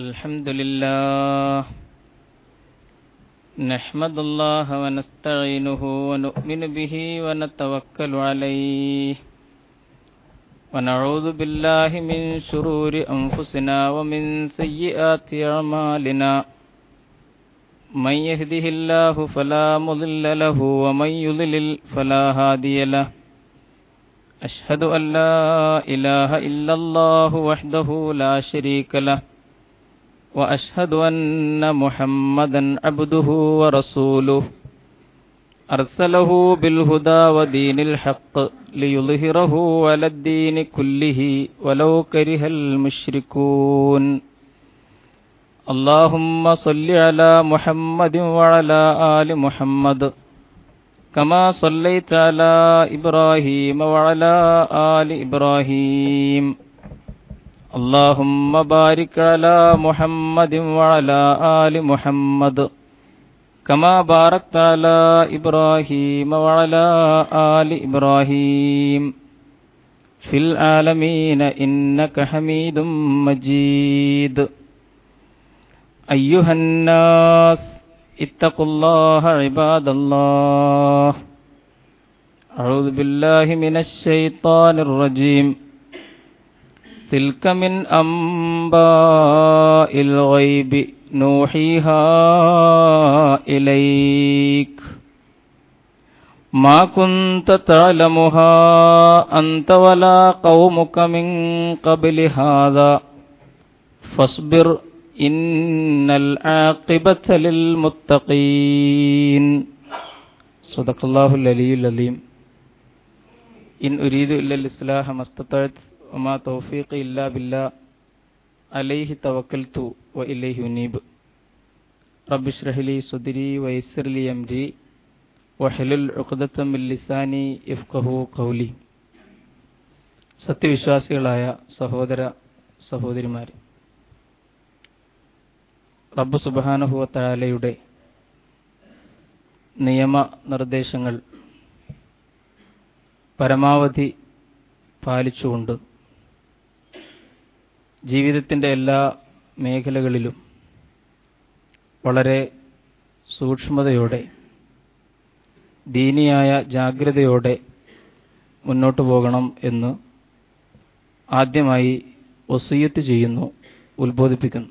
الحمد لله نحمد الله ونستعينه ونؤمن به ونتوكل عليه ونعوذ بالله من شرور أنفسنا ومن سيئات أعمالنا من يهده الله فلا مضل له ومن يضلل فلا هادي له أشهد أن لا إله إلا الله وحده لا شريك له وأشهد أن محمدا عبده ورسوله أرسله بالهدى ودين الحق ليظهره على الدين كله ولو كره المشركون اللهم صل على محمد وعلى آل محمد كما صليت على إبراهيم وعلى آل إبراهيم اللهم بارك على محمد وعلى آل محمد كما باركت على إبراهيم وعلى آل إبراهيم في العالمين إنك حميد مجيد أيها الناس اتقوا الله عباد الله أعوذ بالله من الشيطان الرجيم تلك من أنباء الغيب نوحيها إليك ما كنت تعلمها أنت ولا قومك من قبل هذا فاصبر إن العاقبة للمتقين صدق الله العلي العظيم إن أريد إلا الإصلاح ما استطعت وما توفيقي إلا بالله عليه توكلت وإليه أنيب رب اشرح لي صدري ويسر لي أمري واحلل عقدة من لساني يفقهوا قولي സത്യവിശ്വാസികളായ സഹോദര സഹോദരിമാരെ, റബ്ബ് സുബ്ഹാനഹു വ തആലയുടെ നിയമ നിർദ്ദേശങ്ങൾ പരമാവധി പാലിച്ചുകൊണ്ട് ജീവിതത്തിൻ്റെ എല്ലാ മേഖലകളിലും വളരെ സൂക്ഷ്മതയോടെ ദീനിയായ ജാഗ്രതയോടെ മുന്നോട്ട് പോകണം എന്ന് ആദ്യമായി വസിയ്യത്ത് ചെയ്യുന്നു, ഉത്ബോധിപ്പിക്കുന്നു.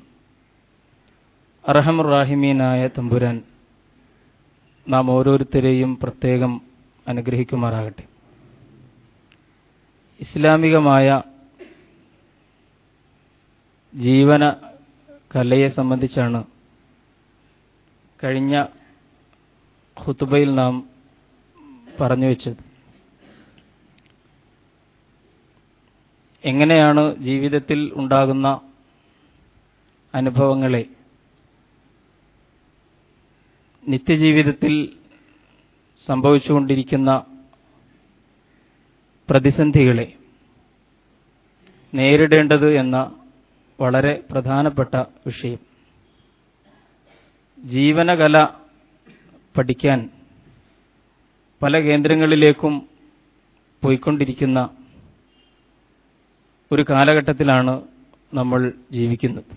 അർഹമുർ റാഹിമീനായ തമ്പുരാൻ നാം ഓരോരുത്തരെയും പ്രത്യേകം അനുഗ്രഹിക്കുമാറാകട്ടെ. ഇസ്ലാമികമായ ജീവന കലയെ സംബന്ധിച്ചാണ് കഴിഞ്ഞ ഖുതുബയിൽ നാം പറഞ്ഞു വെച്ചത്. എങ്ങനെയാണ് ജീവിതത്തിൽ ഉണ്ടാകുന്ന അനുഭവങ്ങളെ, നിത്യജീവിതത്തിൽ സംഭവിച്ചുകൊണ്ടിരിക്കുന്ന പ്രതിസന്ധികളെ നേരിടേണ്ടത് എന്ന വളരെ പ്രധാനപ്പെട്ട വിഷയം. ജീവനകല പഠിക്കാൻ പല കേന്ദ്രങ്ങളിലേക്കും പോയിക്കൊണ്ടിരിക്കുന്ന ഒരു കാലഘട്ടത്തിലാണ് നമ്മൾ ജീവിക്കുന്നത്.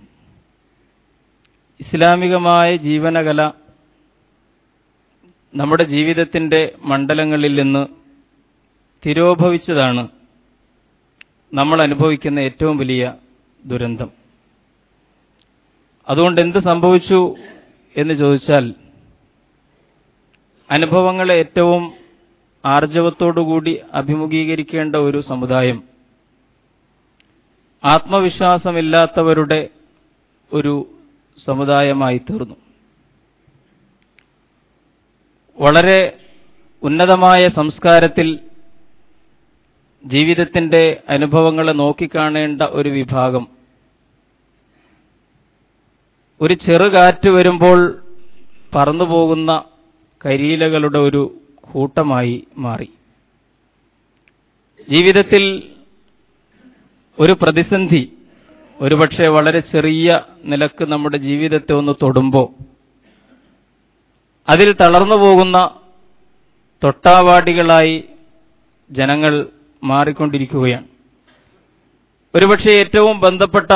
ഇസ്ലാമികമായ ജീവനകല നമ്മുടെ ജീവിതത്തിൻ്റെ മണ്ഡലങ്ങളിൽ നിന്ന് തിരോഭവിച്ചതാണ് നമ്മൾ അനുഭവിക്കുന്ന ഏറ്റവും വലിയ ദുരന്തം. അതുകൊണ്ട് എന്ത് സംഭവിച്ചു എന്ന് ചോദിച്ചാൽ, അനുഭവങ്ങളെ ഏറ്റവും ആർജവത്തോടുകൂടി അഭിമുഖീകരിക്കേണ്ട ഒരു സമുദായം ആത്മവിശ്വാസമില്ലാത്തവരുടെ ഒരു സമുദായമായി തീർന്നു. വളരെ ഉന്നതമായ സംസ്കാരത്തിൽ ജീവിതത്തിൻ്റെ അനുഭവങ്ങളെ നോക്കിക്കാണേണ്ട ഒരു വിഭാഗം ഒരു ചെറുകാറ്റ് വരുമ്പോൾ പറന്നുപോകുന്ന കരിയിലകളുടെ ഒരു കൂട്ടമായി മാറി. ജീവിതത്തിൽ ഒരു പ്രതിസന്ധി ഒരുപക്ഷെ വളരെ ചെറിയ നിലക്ക് നമ്മുടെ ജീവിതത്തെ ഒന്ന് തൊടുമ്പോൾ അതിൽ തളർന്നു പോകുന്ന തൊട്ടാവാടികളായി ജനങ്ങൾ മാറിക്കൊണ്ടിരിക്കുകയാണ്. ഒരുപക്ഷെ ഏറ്റവും ബന്ധപ്പെട്ട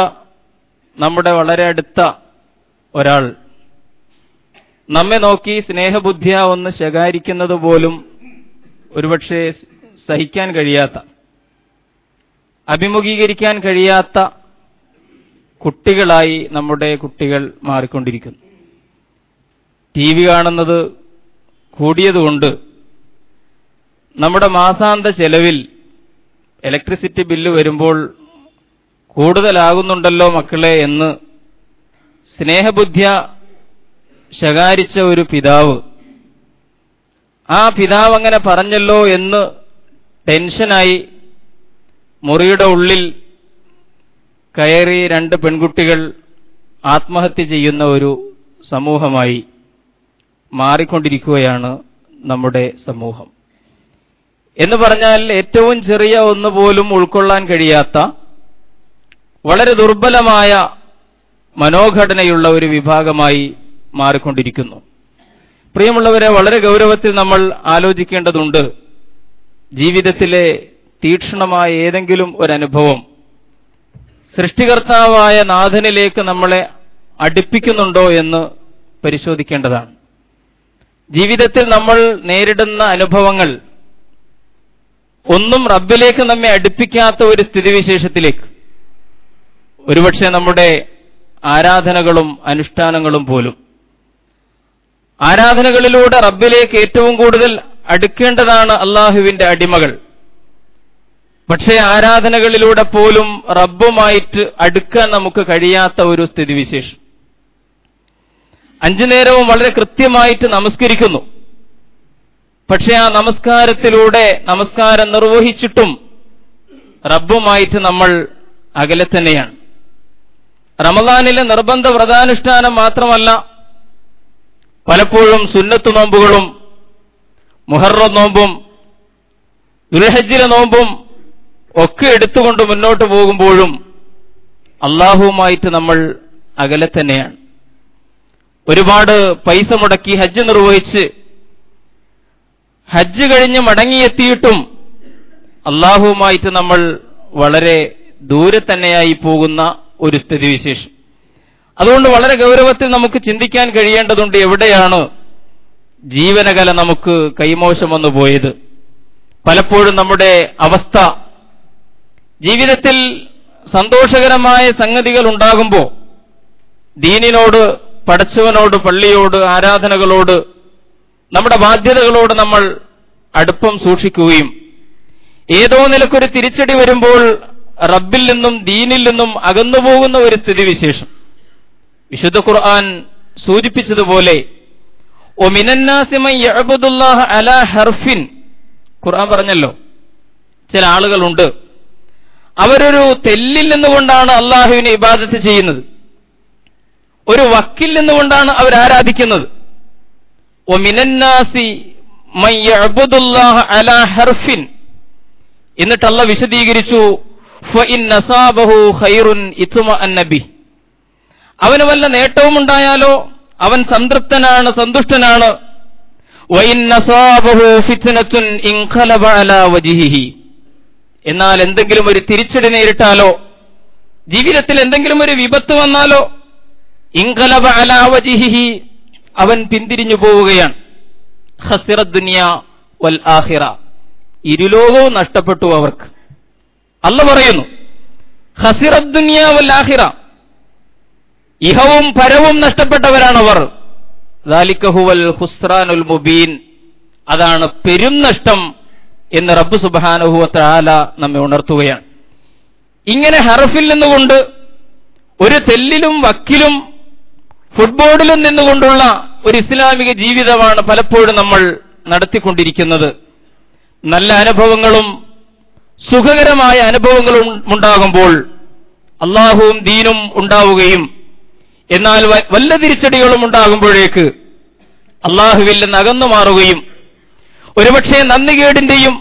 നമ്മുടെ വളരെ അടുത്ത ഒരാൾ നമ്മെ നോക്കി സ്നേഹബുദ്ധിയ ഒന്ന് ശകാരിക്കുന്നത് പോലും ഒരുപക്ഷെ സഹിക്കാൻ കഴിയാത്ത, അഭിമുഖീകരിക്കാൻ കഴിയാത്ത കുട്ടികളായി നമ്മുടെ കുട്ടികൾ മാറിക്കൊണ്ടിരിക്കുന്നു. TV കാണുന്നത് കൂടിയതുകൊണ്ട് നമ്മുടെ മാസാന്ത ചെലവിൽ ഇലക്ട്രിസിറ്റി ബില്ല് വരുമ്പോൾ കൂടുതലാകുന്നുണ്ടല്ലോ മക്കളെ എന്ന് സ്നേഹബുദ്ധിയ ശകാരിച്ച ഒരു പിതാവ്, ആ പിതാവ് അങ്ങനെ പറഞ്ഞല്ലോ എന്ന് ടെൻഷനായി മുറിയുടെ ഉള്ളിൽ കയറി 2 പെൺകുട്ടികൾ ആത്മഹത്യ ചെയ്യുന്ന ഒരു സമൂഹമായി മാറിക്കൊണ്ടിരിക്കുകയാണ് നമ്മുടെ സമൂഹം. എന്ന് പറഞ്ഞാൽ ഏറ്റവും ചെറിയ ഒന്നുപോലും ഉൾക്കൊള്ളാൻ കഴിയാത്ത വളരെ ദുർബലമായ മനോഘടനയുള്ള ഒരു വിഭാഗമായി മാറിക്കൊണ്ടിരിക്കുന്നു. പ്രിയമുള്ളവരെ, വളരെ ഗൗരവത്തിൽ നമ്മൾ ആലോചിക്കേണ്ടതുണ്ട്. ജീവിതത്തിലെ തീക്ഷ്ണമായ ഏതെങ്കിലും ഒരനുഭവം സൃഷ്ടികർത്താവായ നാഥനിലേക്ക് നമ്മളെ അടുപ്പിക്കുന്നുണ്ടോ എന്ന് പരിശോധിക്കേണ്ടതാണ്. ജീവിതത്തിൽ നമ്മൾ നേരിടുന്ന അനുഭവങ്ങൾ ഒന്നും റബ്ബിലേക്ക് നമ്മെ അടുപ്പിക്കാത്ത ഒരു സ്ഥിതിവിശേഷത്തിലേക്ക്, ഒരുപക്ഷെ നമ്മുടെ ആരാധനകളും അനുഷ്ഠാനങ്ങളും പോലും, ആരാധനകളിലൂടെ റബ്ബിലേക്ക് ഏറ്റവും കൂടുതൽ അടുക്കേണ്ടതാണ് അള്ളാഹുവിന്റെ അടിമകൾ. പക്ഷേ ആരാധനകളിലൂടെ പോലും റബ്ബുമായിട്ട് അടുക്കാൻ നമുക്ക് കഴിയാത്ത ഒരു സ്ഥിതിവിശേഷം. 5 നേരവും വളരെ കൃത്യമായിട്ട് നമസ്കരിക്കുന്നു. പക്ഷേ ആ നമസ്കാരത്തിലൂടെ നമസ്കാരം നിർവഹിച്ചിട്ടും റബ്ബുമായിട്ട് നമ്മൾ അകലെ തന്നെയാണ്. റമദാനിലെ നിർബന്ധ വ്രതാനുഷ്ഠാനം മാത്രമല്ല, പലപ്പോഴും സുന്നത്ത് നോമ്പുകളും മുഹറം നോമ്പും ദുൽഹജ്ജിലെ നോമ്പും ഒക്കെ എടുത്തുകൊണ്ട് മുന്നോട്ട് പോകുമ്പോഴും അള്ളാഹുവുമായിട്ട് നമ്മൾ അകലെ തന്നെയാണ്. ഒരുപാട് പൈസ മുടക്കി ഹജ്ജ് നിർവഹിച്ച് ഹജ്ജ് കഴിഞ്ഞ് മടങ്ങിയെത്തിയിട്ടും അള്ളാഹുവുമായിട്ട് നമ്മൾ വളരെ ദൂരെ തന്നെയായി പോകുന്ന ഒരു സ്ഥിതിവിശേഷം. അതുകൊണ്ട് വളരെ ഗൗരവത്തിൽ നമുക്ക് ചിന്തിക്കാൻ കഴിയേണ്ടതുണ്ട്, എവിടെയാണ് ജീവനകല നമുക്ക് കൈമോശം വന്നു പോയത്. പലപ്പോഴും നമ്മുടെ അവസ്ഥ, ജീവിതത്തിൽ സന്തോഷകരമായ സംഗതികൾ ഉണ്ടാകുമ്പോൾ ദീനിനോട്, പടച്ചവനോട്, പള്ളിയോട്, ആരാധനകളോട്, നമ്മുടെ ബാധ്യതകളോട് നമ്മൾ അടുപ്പം സൂക്ഷിക്കുകയും ഏതോ നിലക്കൊരു തിരിച്ചടി വരുമ്പോൾ റബ്ബിൽ നിന്നും ദീനിൽ നിന്നും അകന്നുപോകുന്ന ഒരു സ്ഥിതിവിശേഷം. വിശുദ്ധ ഖുർആൻ സൂചിപ്പിച്ചതുപോലെ ഒമിനന്നാസി മൻ യഅ്ബുദുല്ലാഹ അലാ ഹർഫിൻ, ഖുർആൻ പറഞ്ഞല്ലോ, ചില ആളുകളുണ്ട് അവരൊരു തെല്ലിൽ നിന്നുകൊണ്ടാണ് അള്ളാഹുവിനെ ഇബാദത്ത് ചെയ്യുന്നത്, ഒരു വക്കിൽ നിന്നുകൊണ്ടാണ് അവർ ആരാധിക്കുന്നത്. ഒമിനന്നാസി മൻ യഅ്ബുദുല്ലാഹ അലാ ഹർഫിൻ, എന്നിട്ട് അല്ലാഹു വിശദീകരിച്ചു ഫഇൻ നസാബഹു ഖൈറുൻ ഇത്മഅന്ന ബിഹി, അവന് വല്ല നേട്ടവും ഉണ്ടായാലോ അവൻ സംതൃപ്തനാണ്, സന്തുഷ്ടനാണ്. വഇൻ നസാബഹു ഫിത്നത്തുൻ ഇൻഖലബ അലാ വജ്ഹിഹി, എന്നാൽ എന്തെങ്കിലും ഒരു തിരിച്ചടി നേരിട്ടാലോ, ജീവിതത്തിൽ എന്തെങ്കിലും ഒരു വിപത്ത് വന്നാലോ, ഇൻഖലബ അലാ വജ്ഹിഹി, അവൻ പിന്തിരിഞ്ഞു പോവുകയാണ്. ഖസിറ ദുനിയ വൽ ആഖിറ, ഇരുലോകവും നഷ്ടപ്പെട്ടു അവർക്ക്. അല്ലാഹു പറയുന്നു ഖസിറ ദുനിയ വൽ ആഖിറ, ഇഹവും പരവും നഷ്ടപ്പെട്ടവരാണവർ. ദാലിക ഹുവൽ ഖുസ്റാനുൽ മുബീൻ, അതാണ് പെരും നഷ്ടം എന്ന് റബ്ബ് സുബ്ഹാനഹു വ തആല നമ്മെ ഉണർത്തുകയാണ്. ഇങ്ങനെ ഹർഫിൽ നിന്നുകൊണ്ട്, ഒരു തെല്ലിലും വക്കിലും ഫുട്ബോളിലും നിന്നുകൊണ്ടുള്ള ഒരു ഇസ്ലാമിക ജീവിതമാണ് പലപ്പോഴും നമ്മൾ നടത്തിക്കൊണ്ടിരിക്കുന്നത്. നല്ല അനുഭവങ്ങളും സുഖകരമായ അനുഭവങ്ങളും ഉണ്ടാകുമ്പോൾ അള്ളാഹുവും ദീനും ഉണ്ടാവുകയും, എന്നാൽ വല്ല തിരിച്ചടികളും ഉണ്ടാകുമ്പോഴേക്ക് അള്ളാഹുവിൽ നിന്ന് അകന്നു മാറുകയും, ഒരുപക്ഷെ നന്ദികേടിന്റെയും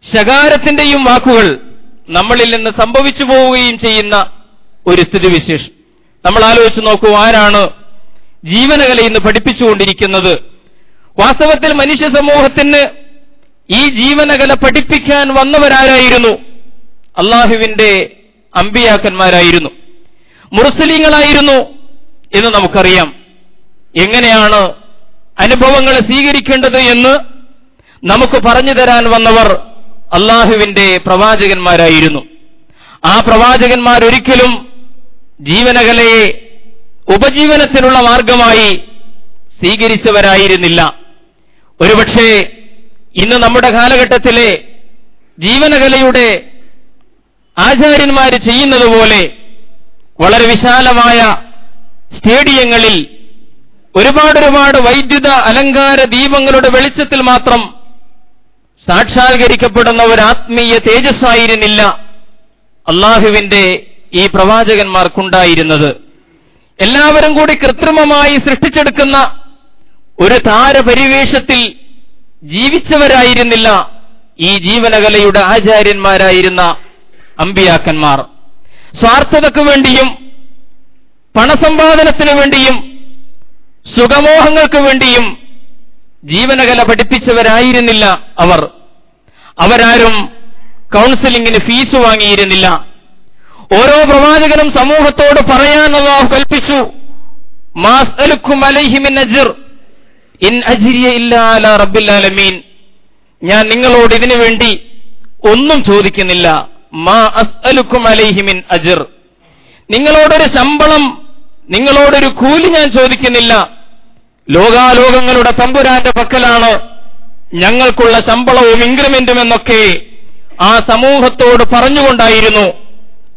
ശകാരത്തിന്റെയും വാക്കുകൾ നമ്മളിൽ നിന്ന് സംഭവിച്ചു പോവുകയും ചെയ്യുന്ന ഒരു സ്ഥിതിവിശേഷം. നമ്മൾ ആലോചിച്ച് നോക്കൂ, ആരാണ് ജീവനകല ഇന്ന് പഠിപ്പിച്ചുകൊണ്ടിരിക്കുന്നത്? വാസ്തവത്തിൽ മനുഷ്യ സമൂഹത്തിന് ഈ ജീവനകല പഠിപ്പിക്കാൻ വന്നവരാരായിരുന്നു? അള്ളാഹുവിന്റെ അമ്പിയാക്കന്മാരായിരുന്നു, മുർസലീങ്ങളായിരുന്നു എന്ന് നമുക്കറിയാം. എങ്ങനെയാണ് അനുഭവങ്ങളെ സ്വീകരിക്കേണ്ടത് എന്ന് നമുക്ക് പറഞ്ഞു തരാൻ വന്നവർ അള്ളാഹുവിന്റെ പ്രവാചകന്മാരായിരുന്നു. ആ പ്രവാചകന്മാരൊരിക്കലും ജീവനകലയെ ഉപജീവനത്തിനുള്ള മാർഗമായി സ്വീകരിച്ചവരായിരുന്നില്ല. ഒരുപക്ഷേ ഇന്ന് നമ്മുടെ കാലഘട്ടത്തിലെ ജീവനകലയുടെ ആചാര്യന്മാർ ചെയ്യുന്നത് പോലെ വളരെ വിശാലമായ സ്റ്റേഡിയങ്ങളിൽ ഒരുപാട് വൈദ്യുത അലങ്കാര ദീപങ്ങളുടെ വെളിച്ചത്തിൽ മാത്രം സാക്ഷാത്കരിക്കപ്പെടുന്ന ഒരു ആത്മീയ തേജസ്സായിരുന്നില്ല അള്ളാഹുവിന്റെ ഈ പ്രവാചകന്മാർക്കുണ്ടായിരുന്നത്. എല്ലാവരും കൂടി കൃത്രിമമായി സൃഷ്ടിച്ചെടുക്കുന്ന ഒരു താരപരിവേഷത്തിൽ ജീവിച്ചവരായിരുന്നില്ല ഈ ജീവനകലയുടെ ആചാര്യന്മാരായിരുന്ന അമ്പിയാക്കന്മാർ. സ്വാർത്ഥതയ്ക്കു വേണ്ടിയും പണസമ്പാദനത്തിനു വേണ്ടിയും സുഖമോഹങ്ങൾക്ക് വേണ്ടിയും ജീവനകല പഠിപ്പിച്ചവരായിരുന്നില്ല അവർ. അവരാരും കൗൺസിലിംഗിന് ഫീസ് വാങ്ങിയിരുന്നില്ല. ഓരോ പ്രവാചകനും സമൂഹത്തോട് പറയാൻ അല്ലാഹു കൽപ്പിച്ചു, മാ അസ്അലുക്കും അലൈഹി മിൻ അജ്ർ ഇൻ അജ്രിയ ഇല്ലാ അലാ റബ്ബിൽ ആലമീൻ. ഞാൻ നിങ്ങളോട് ഇതിനു വേണ്ടി ഒന്നും ചോദിക്കുന്നില്ല. മാ അസ്അലുക്കും അലൈഹി മിൻ അജ്ർ, നിങ്ങളോടൊരു ശമ്പളം, നിങ്ങളോടൊരു കൂലി ഞാൻ ചോദിക്കുന്നില്ല. ലോകാലോകങ്ങളുടെ തമ്പുരാന്റെ പക്കലാണ് ഞങ്ങൾക്കുള്ള ശമ്പളവും ഇൻക്രിമെന്റും എന്നൊക്കെ ആ സമൂഹത്തോട് പറഞ്ഞുകൊണ്ടായിരുന്നു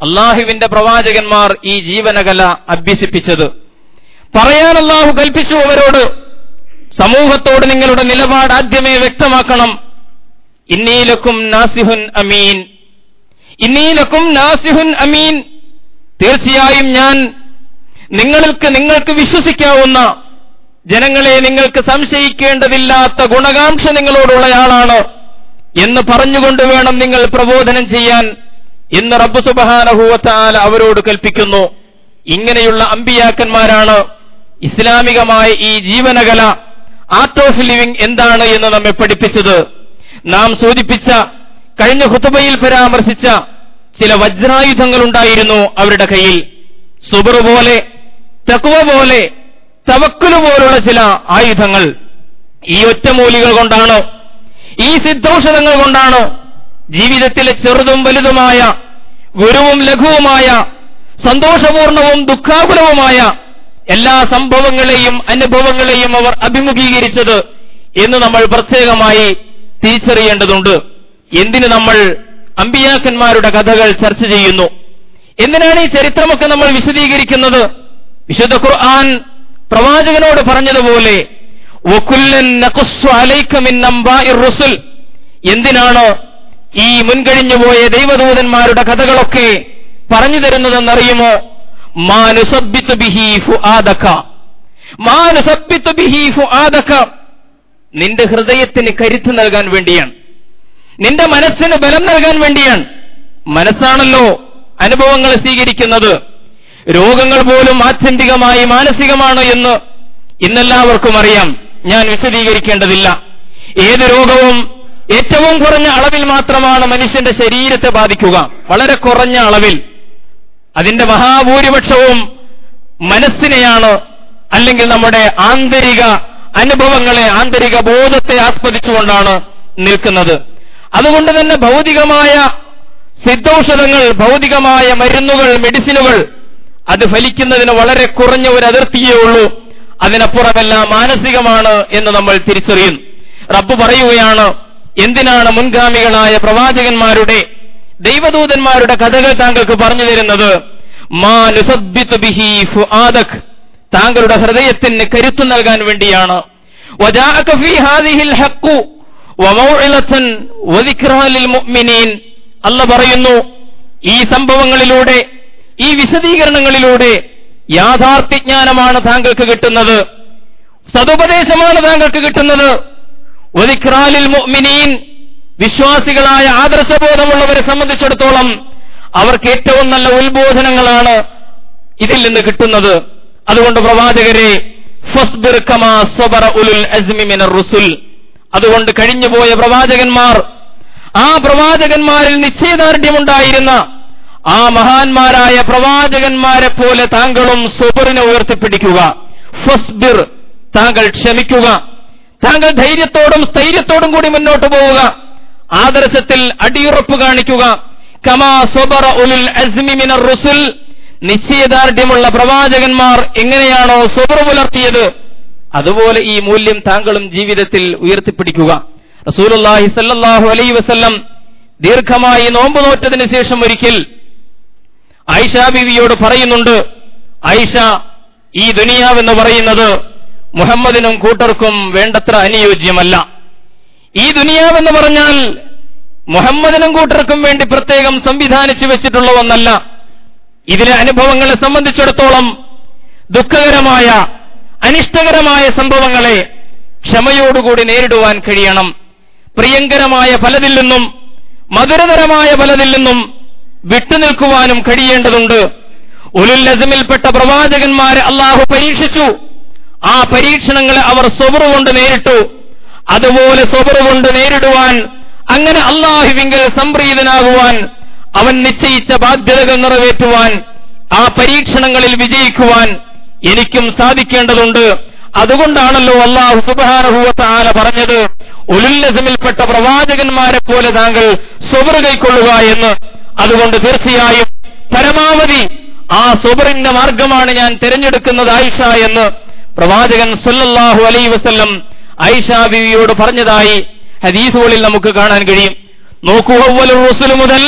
അള്ളാഹുവിന്റെ പ്രവാചകന്മാർ ഈ ജീവനകല അഭ്യസിപ്പിച്ചത്. പറയാൻ അല്ലാഹു കൽപ്പിച്ചു അവരോട്, സമൂഹത്തോട് നിങ്ങളുടെ നിലപാട് ആദ്യമേ വ്യക്തമാക്കണം. ഇന്നീ ലക്കും നാസിഹുൻ അമീൻ, ഇന്നീ ലക്കും നാസിഹുൻ അമീൻ, തീർച്ചയായും ഞാൻ നിങ്ങൾക്ക് വിശ്വസിക്കാവുന്ന, ജനങ്ങളെ നിങ്ങൾക്ക് സംശയിക്കേണ്ടതില്ലാത്ത ഗുണകാംക്ഷ നിങ്ങളോടുള്ളയാളാണ് എന്ന് പറഞ്ഞുകൊണ്ട് വേണം നിങ്ങൾ പ്രബോധനം ചെയ്യാൻ എന്ന് റബ്ബ് സുബ്ഹാനഹു വ തആല അവരോട് കൽപ്പിക്കുന്നു. ഇങ്ങനെയുള്ള അമ്പിയാക്കന്മാരാണ് ഇസ്ലാമികമായ ഈ ജീവനകല, ആർട്ട് ഓഫ് ലിവിംഗ് എന്താണ് എന്ന് നമ്മെ പഠിപ്പിച്ചത്. നാം സൂചിപ്പിച്ച, കഴിഞ്ഞ ഖുതുബയിൽ പരാമർശിച്ച ചില വജ്രായുധങ്ങളുണ്ടായിരുന്നു അവരുടെ കയ്യിൽ. സുബ്ർ പോലെ, തഖ്വ പോലെ, തവക്കുല് പോലുള്ള ചില ആയുധങ്ങൾ. ഈ ഒറ്റമൂലികൾ കൊണ്ടാണ്, ഈ സിദ്ധൌഷധങ്ങൾ കൊണ്ടാണ് ജീവിതത്തിലെ ചെറുതും വലുതുമായ, ഗുരുവും ലഘുവുമായ, സന്തോഷപൂർണവും ദുഃഖാകുലവുമായ എല്ലാ സംഭവങ്ങളെയും അനുഭവങ്ങളെയും അവർ അഭിമുഖീകരിച്ചത് എന്ന് നമ്മൾ പ്രത്യേകമായി തിരിച്ചറിയേണ്ടതുണ്ട്. എന്തിന് നമ്മൾ അമ്പിയാക്കന്മാരുടെ കഥകൾ ചർച്ച ചെയ്യുന്നു? എന്തിനാണ് ഈ ചരിത്രമൊക്കെ നമ്മൾ വിശദീകരിക്കുന്നത്? വിശുദ്ധ ഖുർആൻ പ്രവാചകനോട് പറഞ്ഞതുപോലെ വകുല്ലൻ നഖുസ്സു അലൈക മിൻ അംബാഇർ റുസുൽ, എന്തിനാണ് ഈ മുൻകഴിഞ്ഞുപോയ ദൈവദൂതന്മാരുടെ കഥകളൊക്കെ പറഞ്ഞു തരുന്നതെന്നറിയുമോ? മാ നുസബ്ബിതു ബിഹി ഫുആദക, മാ നുസബ്ബിതു ബിഹി ഫുആദക, നിന്റെ ഹൃദയത്തിന് കരുത്ത് നൽകാൻ വേണ്ടിയാണ്, നിന്റെ മനസ്സിന് ബലം നൽകാൻ വേണ്ടിയാണ്. മനസ്സാണല്ലോ അനുഭവങ്ങളെ സ്വീകരിക്കുന്നത്. രോഗങ്ങൾ പോലും ആത്യന്തികമായി മാനസികമാണ് എന്ന് ഇന്നെല്ലാവർക്കും അറിയാം. ഞാൻ വിശദീകരിക്കേണ്ടതില്ല. ഏത് രോഗവും ഏറ്റവും കുറഞ്ഞ അളവിൽ മാത്രമാണ് മനുഷ്യന്റെ ശരീരത്തെ ബാധിക്കുക, വളരെ കുറഞ്ഞ അളവിൽ. അതിന്റെ മഹാഭൂരിപക്ഷവും മനസ്സിനെയാണ്, അല്ലെങ്കിൽ നമ്മുടെ ആന്തരിക അനുഭവങ്ങളെ, ആന്തരിക ബോധത്തെ ആസ്പദിച്ചുകൊണ്ടാണ് നിൽക്കുന്നത്. അതുകൊണ്ട് തന്നെ ഭൗതികമായ സിദ്ധൌഷധങ്ങൾ, ഭൗതികമായ മരുന്നുകൾ, മെഡിസിനുകൾ, അത് ഫലിക്കുന്നതിന് വളരെ കുറഞ്ഞ ഒരു അതിർത്തിയേ ഉള്ളൂ. അതിനപ്പുറമെല്ലാം മാനസികമാണ് എന്ന് നമ്മൾ തിരിച്ചറിയുന്നു. റബ്ബ് പറയുകയാണ്, എന്തിനാണ് മുൻഗാമികളായ പ്രവാചകന്മാരുടെ, ദൈവദൂതന്മാരുടെ കഥകൾ താങ്കൾക്ക് പറഞ്ഞു തരുന്നത്? മാ നുസബ്ബിതു ബിഹി ഫുആദക, താങ്കളുടെ ഹൃദയത്തിന് കരുത്തു നൽകാൻ വേണ്ടിയാണ്. വജാഅക ഫീ ഹാദിഹിൽ ഹഖ്ഖു വമൗഇലതൻ വദിക്റാ ലിൽ മുഅ്മിനീൻ. അല്ലാഹ് പറയുന്നു, ഈ സംഭവങ്ങളിലൂടെ, ഈ വിശദീകരണങ്ങളിലൂടെ യാഥാർത്ഥ്യജ്ഞാനമാണ് താങ്കൾക്ക് കിട്ടുന്നത്, സതുപദേശമാണ് താങ്കൾക്ക് കിട്ടുന്നത്. വദിക്റാ ലിൽ മുഅ്മിനീൻ, വിശ്വാസികളായ ആദർശബോധമുള്ളവരെ സംബന്ധിച്ചിടത്തോളം അവർക്ക് ഏറ്റവും നല്ല ഉത്ബോധനങ്ങളാണ് ഇതിൽ നിന്ന് കിട്ടുന്നത്. അതുകൊണ്ട് പ്രവാചകരെ, ഫസ്ബിർ കമാ സബറ ഉലുൽ അസ്മി മിനർ റുസുൽ, അതുകൊണ്ട് കഴിഞ്ഞുപോയ പ്രവാചകന്മാർ, ആ പ്രവാചകന്മാരിൽ നിശ്ചയദാർഢ്യമുണ്ടായിരുന്ന ആ മഹാന്മാരായ പ്രവാചകന്മാരെ പോലെ താങ്കളും സബറിനെ ഉയർത്തിപ്പിടിക്കുക. ഫസ്ബിർ, താങ്കൾ ക്ഷമിക്കുക, താങ്കൾ ധൈര്യത്തോടും സ്ഥൈര്യത്തോടും കൂടി മുന്നോട്ട് പോവുക, ആദർശത്തിൽ അടിയുറപ്പ് കാണിക്കുക. കമാ സബറ ഉലുൽ അസ്മി മിനർ റുസുൽ, നിശ്ചയദാർഢ്യമുള്ള പ്രവാചകന്മാർ എങ്ങനെയാണോ സബർ പുലർത്തിയത്, അതുപോലെ ഈ മൂല്യം താങ്കളും ജീവിതത്തിൽ ഉയർത്തിപ്പിടിക്കുക. റസൂലുള്ളാഹി സ്വല്ലല്ലാഹു അലൈഹി വസല്ലം ദീർഘമായി നോമ്പ് നോറ്റതിന് ശേഷം ഒരിക്കൽ ആയിഷ ബീവിയോട് പറയുന്നുണ്ട്, ആയിഷ, ഈ ദുനിയാവെന്ന് പറയുന്നത് മുഹമ്മദിനും കൂട്ടർക്കും വേണ്ടത്ര അനുയോജ്യമല്ല. ഈ ദുനിയാവെന്ന് പറഞ്ഞാൽ മുഹമ്മദിനും കൂട്ടർക്കും വേണ്ടി പ്രത്യേകം സംവിധാനിച്ചു വെച്ചിട്ടുള്ള ഒന്നല്ല. ഇതിലെ അനുഭവങ്ങളെ സംബന്ധിച്ചിടത്തോളം ദുഃഖകരമായ അനിഷ്ടകരമായ സംഭവങ്ങളെ ക്ഷമയോടുകൂടി നേരിടുവാൻ കഴിയണം. പ്രിയങ്കരമായ പലതിൽ നിന്നും മധുരതരമായ പലതിൽ നിന്നും വിട്ടുനിൽക്കുവാനും കഴിയേണ്ടതുണ്ട്. ഉലുൽ അസ്മിൽപ്പെട്ട പ്രവാചകന്മാരെ അള്ളാഹു പരീക്ഷിച്ചു. ആ പരീക്ഷണങ്ങളെ അവർ സബർ കൊണ്ട് നേരിട്ടു. അതുപോലെ സബർ കൊണ്ട് നേരിടുവാൻ, അങ്ങനെ അള്ളാഹുവിങ്കൽ സംപ്രീതനാകുവാൻ, അവൻ നിശ്ചയിച്ച ബാധ്യതകൾ നിറവേറ്റുവാൻ, ആ പരീക്ഷണങ്ങളിൽ വിജയിക്കുവാൻ എനിക്കും സാധിക്കേണ്ടതുണ്ട്. അതുകൊണ്ടാണല്ലോ അല്ലാഹു സുബ്ഹാനഹു വ തആല പറഞ്ഞത്, ഉലുൽ അസ്മിൽപ്പെട്ട പ്രവാചകന്മാരെ പോലെ താങ്കൾ സബർ കൈക്കൊള്ളുക എന്ന്. അതുകൊണ്ട് തീർച്ചയായും പരമാവധി ആ സബറിന്റെ മാർഗമാണ് ഞാൻ തിരഞ്ഞെടുക്കുന്നത് ആയിഷ എന്ന് പ്രവാചകൻ സല്ലല്ലാഹു അലൈഹി വസല്ലം ആയിഷ ബീവിയോട് പറഞ്ഞതായി ഹദീസുകളിൽ നമുക്ക് കാണാൻ കഴിയും. നോക്കൂ, അവ്വലുർ റസൂൽ മുതൽ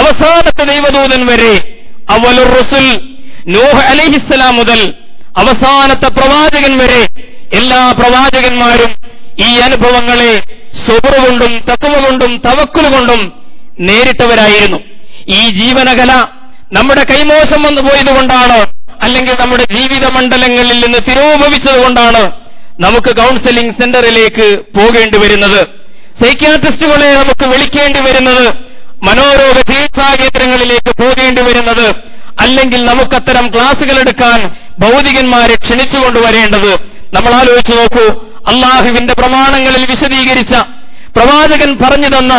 അവസാനത്തെ ദൈവദൂതൻ വരെ, അവ്വലുർ റസൂൽ നൂഹ് അലൈഹിസ്സലാം മുതൽ അവസാനത്തെ പ്രവാചകൻ വരെ എല്ലാ പ്രവാചകന്മാരും ഈ അനുഭവങ്ങളെ സബർ കൊണ്ടും തഖ്വ കൊണ്ടും തവക്കുൽ കൊണ്ടും നേരിട്ടവരായിരുന്നു. ഈ ജീവനകല നമ്മുടെ കൈമോശം വന്നു പോയതുകൊണ്ടാണ്, അല്ലെങ്കിൽ നമ്മുടെ ജീവിത മണ്ഡലങ്ങളിൽ നിന്ന് തിരോഭവിച്ചതുകൊണ്ടാണ് നമുക്ക് കൗൺസിലിംഗ് സെന്ററിലേക്ക് പോകേണ്ടി വരുന്നത്, സൈക്യാട്രിസ്റ്റുകളെ നമുക്ക് വിളിക്കേണ്ടി വരുന്നത്, മനോരോഗ ചികിത്സാ കേന്ദ്രങ്ങളിലേക്ക് പോകേണ്ടി വരുന്നത്, അല്ലെങ്കിൽ നമുക്കത്തരം ക്ലാസുകൾ എടുക്കാൻ ഭൗതികന്മാരെ ക്ഷണിച്ചുകൊണ്ടുവരേണ്ടത്. നമ്മൾ ആലോചിച്ചു നോക്കൂ, അള്ളാഹുവിന്റെ പ്രമാണങ്ങളിൽ വിശദീകരിച്ച പ്രവാചകൻ പറഞ്ഞു തന്ന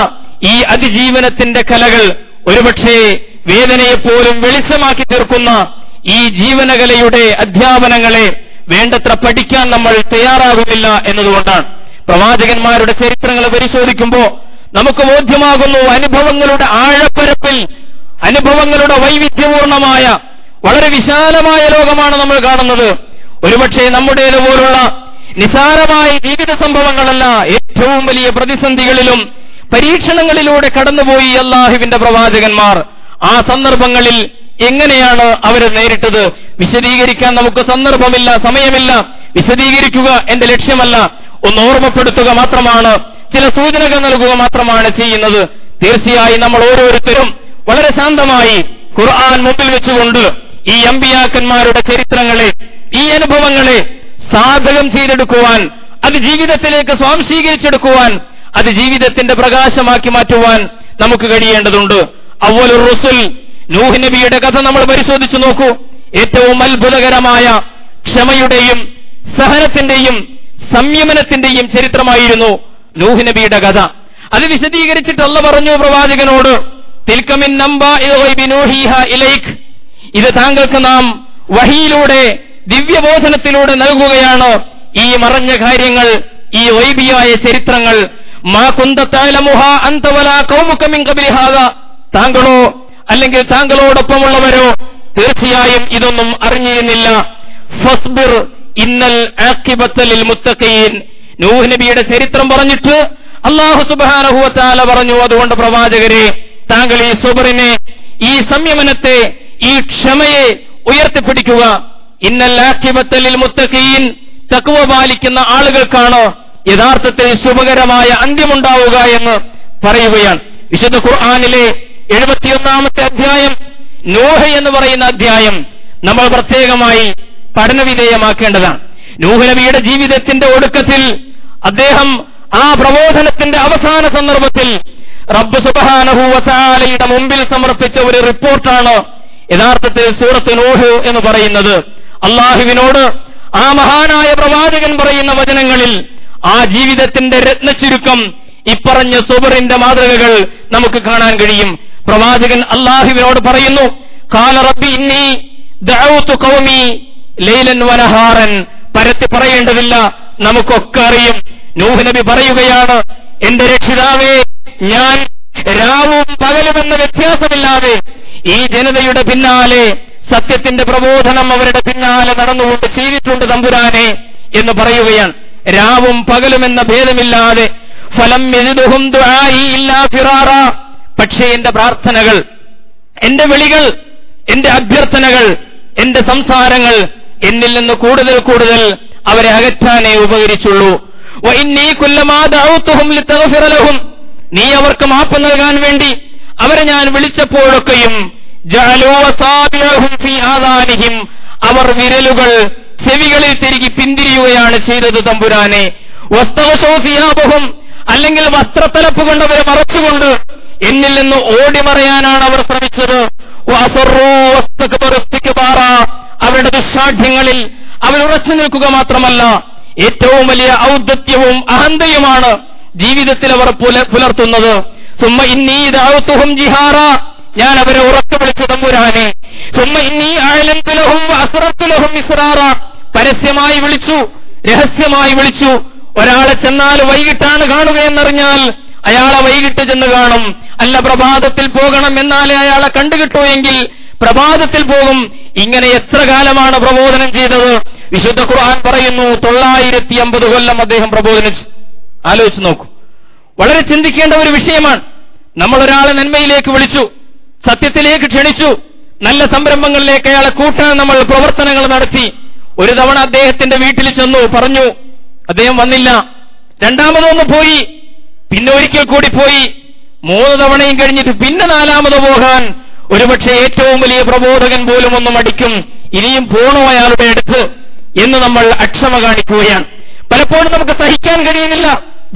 ഈ അതിജീവനത്തിന്റെ കലകൾ ഒരുപക്ഷേ വേദനയെപ്പോലും വെളിച്ചമാക്കി തീർക്കുന്ന ഈ ജീവനകലയുടെ അധ്യാപനങ്ങളെ വേണ്ടത്ര പഠിക്കാൻ നമ്മൾ തയ്യാറാകുന്നില്ല എന്നതുകൊണ്ടാണ്. പ്രവാചകന്മാരുടെ ചരിത്രങ്ങൾ പരിശോധിക്കുമ്പോൾ നമുക്ക് ബോധ്യമാകുന്നു, അനുഭവങ്ങളുടെ ആഴപ്പരപ്പിൽ, അനുഭവങ്ങളുടെ വൈവിധ്യപൂർണമായ വളരെ വിശാലമായ ലോകമാണ് നമ്മൾ കാണുന്നത്. ഒരുപക്ഷെ നമ്മുടേതുപോലുള്ള നിസാരമായ ജീവിത സംഭവങ്ങളല്ല, ഏറ്റവും വലിയ പ്രതിസന്ധികളിലും പരീക്ഷണങ്ങളിലൂടെ കടന്നുപോയി അല്ലാഹുവിന്റെ പ്രവാചകന്മാർ. ആ സന്ദർഭങ്ങളിൽ എങ്ങനെയാണ് അവരെ നേരിട്ടത് വിശദീകരിക്കാൻ നമുക്ക് സന്ദർഭമില്ല, സമയമില്ല. വിശദീകരിക്കുക എന്റെ ലക്ഷ്യമല്ല, ഒന്ന് ഓർമ്മപ്പെടുത്തുക മാത്രമാണ്, ചില സൂചനകൾ നൽകുക മാത്രമാണ് ചെയ്യുന്നത്. തീർച്ചയായും നമ്മൾ ഓരോരുത്തരും വളരെ ശാന്തമായി ഖുർആൻ മുമ്പിൽ വെച്ചുകൊണ്ട് ഈ അമ്പിയാക്കന്മാരുടെ ചരിത്രങ്ങളെ, ഈ അനുഭവങ്ങളെ സാധകം ചെയ്തെടുക്കുവാൻ, അത് ജീവിതത്തിലേക്ക് സ്വാംശീകരിച്ചെടുക്കുവാൻ, അത് ജീവിതത്തിന്റെ പ്രകാശമാക്കി മാറ്റുവാൻ നമുക്ക് കഴിയേണ്ടതുണ്ട്. അവ്വലുർ റസൂൽ നൂഹ് നബിയുടെ കഥ നമ്മൾ പരിശോധിച്ചു നോക്കൂ. ഏറ്റവും അത്ഭുതകരമായ ക്ഷമയുടെയും സഹനത്തിന്റെയും സംയമനത്തിന്റെയും ചരിത്രമായിരുന്നു നൂഹ് നബിയുടെ കഥ. അത് വിശദീകരിച്ചിട്ട് അല്ലാഹു പറഞ്ഞു പ്രവാചകനോട്, തിൽക മിൻ നംബാഇ ഗൈബി നൂഹിഹാ ഇലൈക്, ഇത് താങ്കൾക്ക് നാം വഹിയിലൂടെ ദിവ്യബോധനത്തിലൂടെ നൽകുകയാണ് ഈ മറഞ്ഞ കാര്യങ്ങൾ, ഈ ഗൈബിയായ ചരിത്രങ്ങൾ. മാ കുന്ത തഅലമുഹാ അൻത വലാ ഖൗമുക മിൻ ഖബ്ലി ഹാദാ, താങ്കളോ അല്ലെങ്കിൽ താങ്കളോടൊപ്പമുള്ളവരോ തീർച്ചയായും ഇതൊന്നും അറിഞ്ഞിരുന്നില്ല. ഫസ്ബിർ ഇന്നൽ ആഖിബത ലിൽ മുത്തഖീൻ. നൂഹ് നബിയുടെ ചരിത്രം പറഞ്ഞിട്ട് അല്ലാഹു സുബ്ഹാനഹു വ തആല പറഞ്ഞു, അതുകൊണ്ട് പ്രവാചകരെ, താങ്കൾ ഈ സബറിനെ, ഈ സംയമനത്തെ, ഈ ക്ഷമയെ ഉയർത്തിപ്പിടിക്കുക. ഇന്നൽ ആഖിബത ലിൽ മുത്തഖീൻ, തഖ്വ പാലിക്കുന്ന ആളുകൾക്കാണ് യഥാർത്ഥത്തിൽ ശുഭകരമായ അന്ത്യമുണ്ടാവുക എന്ന് പറയുകയാണ്. വിശുദ്ധ ഖുർആനിലെ 71-ാമത്തെ അധ്യായം, നൂഹ് എന്ന് പറയുന്ന അധ്യായം നമ്മൾ പ്രത്യേകമായി പഠനവിധേയമാക്കേണ്ടതാണ്. നൂഹ് നബിയുടെ ജീവിതത്തിന്റെ ഒടുക്കത്തിൽ അദ്ദേഹം ആ പ്രബോധനത്തിന്റെ അവസാന സന്ദർഭത്തിൽ റബ്ബ് സുബ്ഹാനഹു വ തആലയുടെ മുമ്പിൽ സമർപ്പിച്ച ഒരു റിപ്പോർട്ടാണ് യഥാർത്ഥത്തിൽ സൂറത്ത് നൂഹ് എന്ന് പറയുന്നത്. അല്ലാഹുവിനോട് ആ മഹാനായ പ്രവാചകൻ പറയുന്ന വചനങ്ങളിൽ ആ ജീവിതത്തിന്റെ രത്നചുരുക്കം, ഇപ്പറഞ്ഞ സബറിന്റെ മാതൃകകൾ നമുക്ക് കാണാൻ കഴിയും. പ്രവാചകൻ അല്ലാഹുവിനോട് പറയുന്നു, ഖാല റബ്ബി ഇന്നി ദഅഉതു ഖൗമി ലൈലൻ വനഹാറൻ. പരത്തി പറയേണ്ടതില്ല, നമുക്കൊക്കെ അറിയും. നൂഹ് നബി പറയുകയാണ്, എന്റെ രക്ഷിതാവേ, ഞാൻ രാവും പകലുമെന്ന വ്യത്യാസമില്ലാതെ ഈ ജനതയുടെ പിന്നാലെ സത്യത്തിന്റെ പ്രബോധനം അവരുടെ പിന്നാലെ നടന്നുകൊണ്ട് ചെയ്തിട്ടുണ്ട് തമ്പുരാനെ എന്ന് പറയുകയാണ്. രാവും പകലുമെന്ന ഭേദമില്ലാതെ. ഫലം യജിദുഹും ദുആഇ ഇല്ലാ ഫിറാറ. പക്ഷേ എന്റെ പ്രാർത്ഥനകൾ, എന്റെ വിളികൾ, എന്റെ അഭ്യർത്ഥനകൾ, എന്റെ സംസാരങ്ങൾ എന്നിൽ നിന്ന് കൂടുതൽ കൂടുതൽ അവരെ അകറ്റാനേ ഉപകരിച്ചുള്ളൂ. വഇന്നീ കുല്ലമാ ദഅഉതുഹും ലിതഗ്ഫിറ ലഹും. നീ അവർക്ക് മാപ്പ് നൽകാൻ വേണ്ടി അവരെ ഞാൻ വിളിച്ചപ്പോഴൊക്കെയും ജഅലൂ അസാബിഅഹും ഫീ ആദാനിഹിം, അവർ വിരലുകൾ ചെവികളിൽ തിരികെ പിന്തിരിയുകയാണ് ചെയ്തത് തമ്പുരാനെ. വസ്തഗ്ശൂ സിയാബഹും, അല്ലെങ്കിൽ വസ്ത്രത്തലപ്പ് കൊണ്ട് അവരെ മറച്ചുകൊണ്ട് എന്നിൽ നിന്ന് ഓടിമറയാനാണ് അവർ ശ്രമിച്ചത്. വഅസറൂ വസ്തക്ബറു ഇസ്തിക്ബാറ, അവരുടെ ദുശ്ശാഠ്യങ്ങളിൽ അവർ ഉറച്ചു നിൽക്കുക മാത്രമല്ല, ഏറ്റവും വലിയ ഔദ്ധത്യവും അഹന്തയുമാണ് ജീവിതത്തിൽ അവർ പുലർത്തുന്നത്. സുമ്മ ഇന്നി ദഅഉതുഹും ജിഹാറ, ഞാൻ അവരെ ഉറക്കെ വിളിച്ചു തമ്പുരാനെ. സുമ്മ ഇന്നി അഅലൻതു ലഹും വഅസ്റർതു ലഹും ഇസ്റാറ, പരസ്യമായി വിളിച്ചു, രഹസ്യമായി വിളിച്ചു. ഒരാളെ ചെന്നാൽ വൈകിട്ടാണ് കാണുകയെന്നറിഞ്ഞാൽ അയാളെ വൈകിട്ട് ചെന്ന് കാണും. അല്ല, പ്രഭാതത്തിൽ പോകണം എന്നാലേ അയാളെ കണ്ടുകിട്ടൂ എങ്കിൽ പ്രഭാതത്തിൽ പോകും. ഇങ്ങനെ എത്ര കാലമാണ് പ്രബോധനം ചെയ്തത്? വിശുദ്ധ ഖുർആൻ പറയുന്നു 950 കൊല്ലം അദ്ദേഹം പ്രബോധനം. ആലോചിച്ച് നോക്കൂ, വളരെ ചിന്തിക്കേണ്ട ഒരു വിഷയമാണ്. നമ്മൾ ഒരാളെ നന്മയിലേക്ക് വിളിച്ചു, സത്യത്തിലേക്ക് ക്ഷണിച്ചു, നല്ല സംരംഭങ്ങളിലേക്ക് അയാളെ കൂട്ടാൻ നമ്മൾ പ്രവർത്തനങ്ങൾ നടത്തി. ഒരു തവണ അദ്ദേഹത്തിന്റെ വീട്ടിൽ ചെന്നു, പറഞ്ഞു, അദ്ദേഹം വന്നില്ല. രണ്ടാമതൊന്ന് പോയി, പിന്നെ ഒരിക്കൽ കൂടി പോയി, 3 തവണയും കഴിഞ്ഞിട്ട് പിന്നെ 4ാമത് പോകാൻ ഒരുപക്ഷെ ഏറ്റവും വലിയ പ്രബോധകൻ പോലും ഒന്ന് മടിക്കും. ഇനിയും പോണോ അയാളുടെ അടുത്ത് എന്ന് നമ്മൾ അക്ഷമ കാണിക്കുകയാണ്. പലപ്പോഴും നമുക്ക് സഹിക്കാൻ കഴിയുന്നില്ല,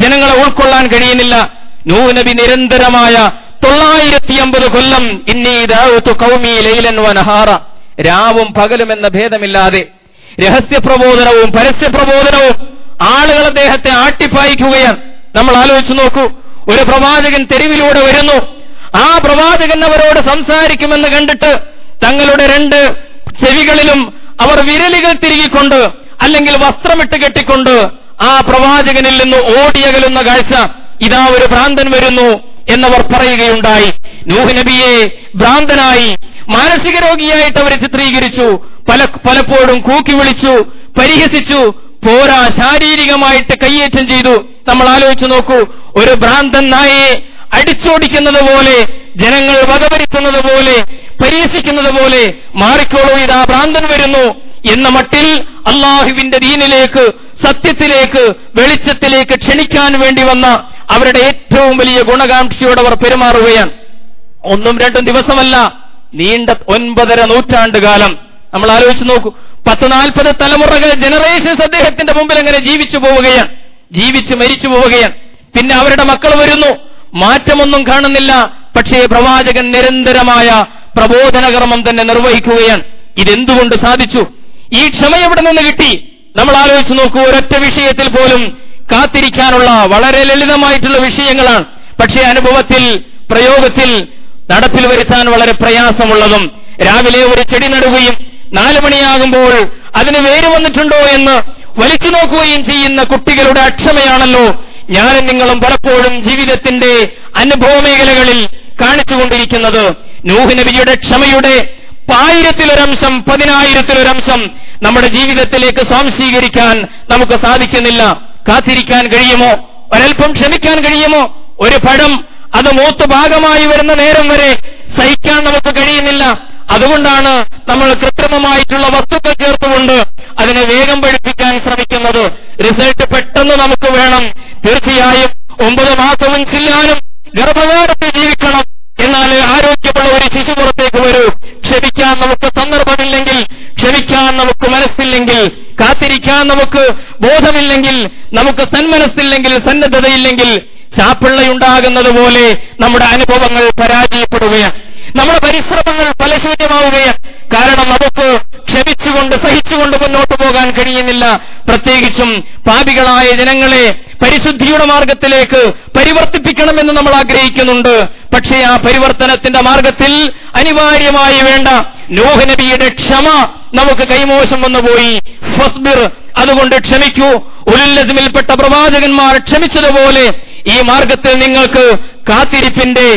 ജനങ്ങളെ ഉൾക്കൊള്ളാൻ കഴിയുന്നില്ല. നൂഹ് നബി നിരന്തരമായ 950 കൊല്ലം ഇന്നി ദഅഉതു ഖൗമി ലൈലൻ വനഹാറ, രാവും പകലും എന്ന ഭേദമില്ലാതെ രഹസ്യ പ്രബോധനവും പരസ്യ പ്രബോധനവും ആളുകൾ അദ്ദേഹത്തെ ആട്ടിപ്പായിക്കുകയാണ്. നമ്മൾ ആലോചിച്ചു നോക്കൂ, ഒരു പ്രവാചകൻ തെരുവിലൂടെ വരുന്നു. ആ പ്രവാചകൻ അവരോട് സംസാരിക്കുമെന്ന് കണ്ടിട്ട് തങ്ങളുടെ 2 ചെവികളിലും അവർ വിരലുകൾ തിരികിക്കൊണ്ട് അല്ലെങ്കിൽ വസ്ത്രമിട്ട് കെട്ടിക്കൊണ്ട് ആ പ്രവാചകനിൽ നിന്ന് ഓടിയകലുന്ന കാഴ്ച, ഇതാ ഒരു ഭ്രാന്തൻ വരുന്നു എന്നവർ പറയുകയുണ്ടായി. നൂഹ് നബിയെ ഭ്രാന്തനായി, മാനസിക രോഗിയായിട്ട് അവർ ചിത്രീകരിച്ചു. പലപ്പോഴും കൂക്കി വിളിച്ചു, പരിഹസിച്ചു, പോരാ ശാരീരികമായിട്ട് കയ്യേറ്റം ചെയ്തു. നമ്മൾ ആലോചിച്ചു നോക്കൂ, ഒരു ഭ്രാന്തൻ നായയെ അടിച്ചോടിക്കുന്നത് പോലെ, ജനങ്ങൾ വകവരുത്തുന്നത് പോലെ, പരിഹസിക്കുന്നത് പോലെ, മാറിക്കോളൂ, ഇതാ ഭ്രാന്തൻ വരുന്നു എന്ന മട്ടിൽ അള്ളാഹുവിന്റെ ദീനിലേക്ക്, സത്യത്തിലേക്ക്, വെളിച്ചത്തിലേക്ക് ക്ഷണിക്കാൻ വേണ്ടി വന്ന അവരുടെ ഏറ്റവും വലിയ ഗുണകാംക്ഷയോടെ അവർ പെരുമാറുകയാണ്. 1-2 ദിവസമല്ല, നീണ്ട 9.5 നൂറ്റാണ്ട് കാലം. നമ്മൾ ആലോചിച്ച് നോക്കൂ, 10-40 തലമുറകൾ, ജനറേഷൻസ് അദ്ദേഹത്തിന്റെ മുമ്പിൽ അങ്ങനെ ജീവിച്ചു പോവുകയാണ്, ജീവിച്ച് മരിച്ചു പോവുകയാണ്. പിന്നെ അവരുടെ മക്കൾ വരുന്നു, മാറ്റമൊന്നും കാണുന്നില്ല. പക്ഷേ പ്രവാചകൻ നിരന്തരമായ പ്രബോധനകർമ്മം തന്നെ നിർവഹിക്കുകയാണ്. ഇതെന്തുകൊണ്ട് സാധിച്ചു? ഈ ക്ഷമ എവിടെ നിന്ന് കിട്ടി? നമ്മൾ ആലോചിച്ച് നോക്കൂ, ഒരൊറ്റ വിഷയത്തിൽ പോലും കാത്തിരിക്കാനുള്ള വളരെ ലളിതമായിട്ടുള്ള വിഷയങ്ങളാണ്. പക്ഷേ അനുഭവത്തിൽ, പ്രയോഗത്തിൽ, നടപ്പിൽ വരുത്താൻ വളരെ പ്രയാസമുള്ളതും. രാവിലെ ഒരു ചെടി നടുകയും 4 മണിയാകുമ്പോൾ അതിന് വേര് വന്നിട്ടുണ്ടോ എന്ന് വലിച്ചു നോക്കുകയും ചെയ്യുന്ന കുട്ടികളുടെ അക്ഷമയാണല്ലോ ഞാനും നിങ്ങളും പലപ്പോഴും ജീവിതത്തിന്റെ അനുഭവ മേഖലകളിൽ കാണിച്ചുകൊണ്ടിരിക്കുന്നത്. നൂഹ് നബിയുടെ ക്ഷമയുടെ 1000-ലൊരംശം, 10,000-ലൊരംശം നമ്മുടെ ജീവിതത്തിലേക്ക് സ്വാംശീകരിക്കാൻ നമുക്ക് സാധിക്കുന്നില്ല. കാത്തിരിക്കാൻ കഴിയുമോ? ഒരൽപ്പം ക്ഷമിക്കാൻ കഴിയുമോ? ഒരു പഴം അത് മൂത്ത് ഭാഗമായി വരുന്ന നേരം വരെ സഹിക്കാൻ നമുക്ക് കഴിയുന്നില്ല. അതുകൊണ്ടാണ് നമ്മൾ കൃത്രിമമായിട്ടുള്ള വസ്തുക്കൾ ചേർത്തുകൊണ്ട് അതിനെ വേഗം പഠിപ്പിക്കാൻ ശ്രമിക്കുന്നത്. റിസൾട്ട് പെട്ടെന്ന് നമുക്ക് വേണം. തീർച്ചയായും 9 മാസവും ചില്ലാനും ഗർഭകാലത്ത് ജീവിക്കണം, എന്നാൽ ആരോഗ്യമുള്ള ഒരു ശിശു പുറത്തേക്ക് വരൂ. ക്ഷമിക്കാൻ നമുക്ക് സന്ദർഭമില്ലെങ്കിൽ, ക്ഷമിക്കാൻ നമുക്ക് മനസ്സില്ലെങ്കിൽ, കാത്തിരിക്കാൻ നമുക്ക് ബോധമില്ലെങ്കിൽ, നമുക്ക് സന്മനസ്സില്ലെങ്കിൽ, സന്നദ്ധതയില്ലെങ്കിൽ ചാപ്പിള്ളയുണ്ടാകുന്നത് പോലെ നമ്മുടെ അനുഭവങ്ങൾ പരാജയപ്പെടുകയാണ്, നമ്മുടെ പരിശ്രമങ്ങൾ ഫലശൂന്യമാവുകയാണ്. കാരണം നമുക്ക് ക്ഷമിച്ചുകൊണ്ട്, സഹിച്ചുകൊണ്ട് മുന്നോട്ട് പോകാൻ കഴിയുന്നില്ല. പ്രത്യേകിച്ചും പാപികളായ ജനങ്ങളെ പരിശുദ്ധിയുടെ മാർഗത്തിലേക്ക് പരിവർത്തിപ്പിക്കണമെന്ന് നമ്മൾ ആഗ്രഹിക്കുന്നുണ്ട്. പക്ഷേ ആ പരിവർത്തനത്തിന്റെ മാർഗത്തിൽ അനിവാര്യമായി വേണ്ട നൂഹ് നബിയുടെ ക്ഷമ നമുക്ക് കൈമോശം വന്നുപോയി. ഫസ്ബിർ, അതുകൊണ്ട് ക്ഷമിക്കൂ. ഉലുൽ അസ്മിൽപ്പെട്ട പ്രവാചകന്മാർ ക്ഷമിച്ചതുപോലെ ഈ മാർഗത്തിൽ നിങ്ങൾക്ക് കാത്തിരിപ്പിന്റെ,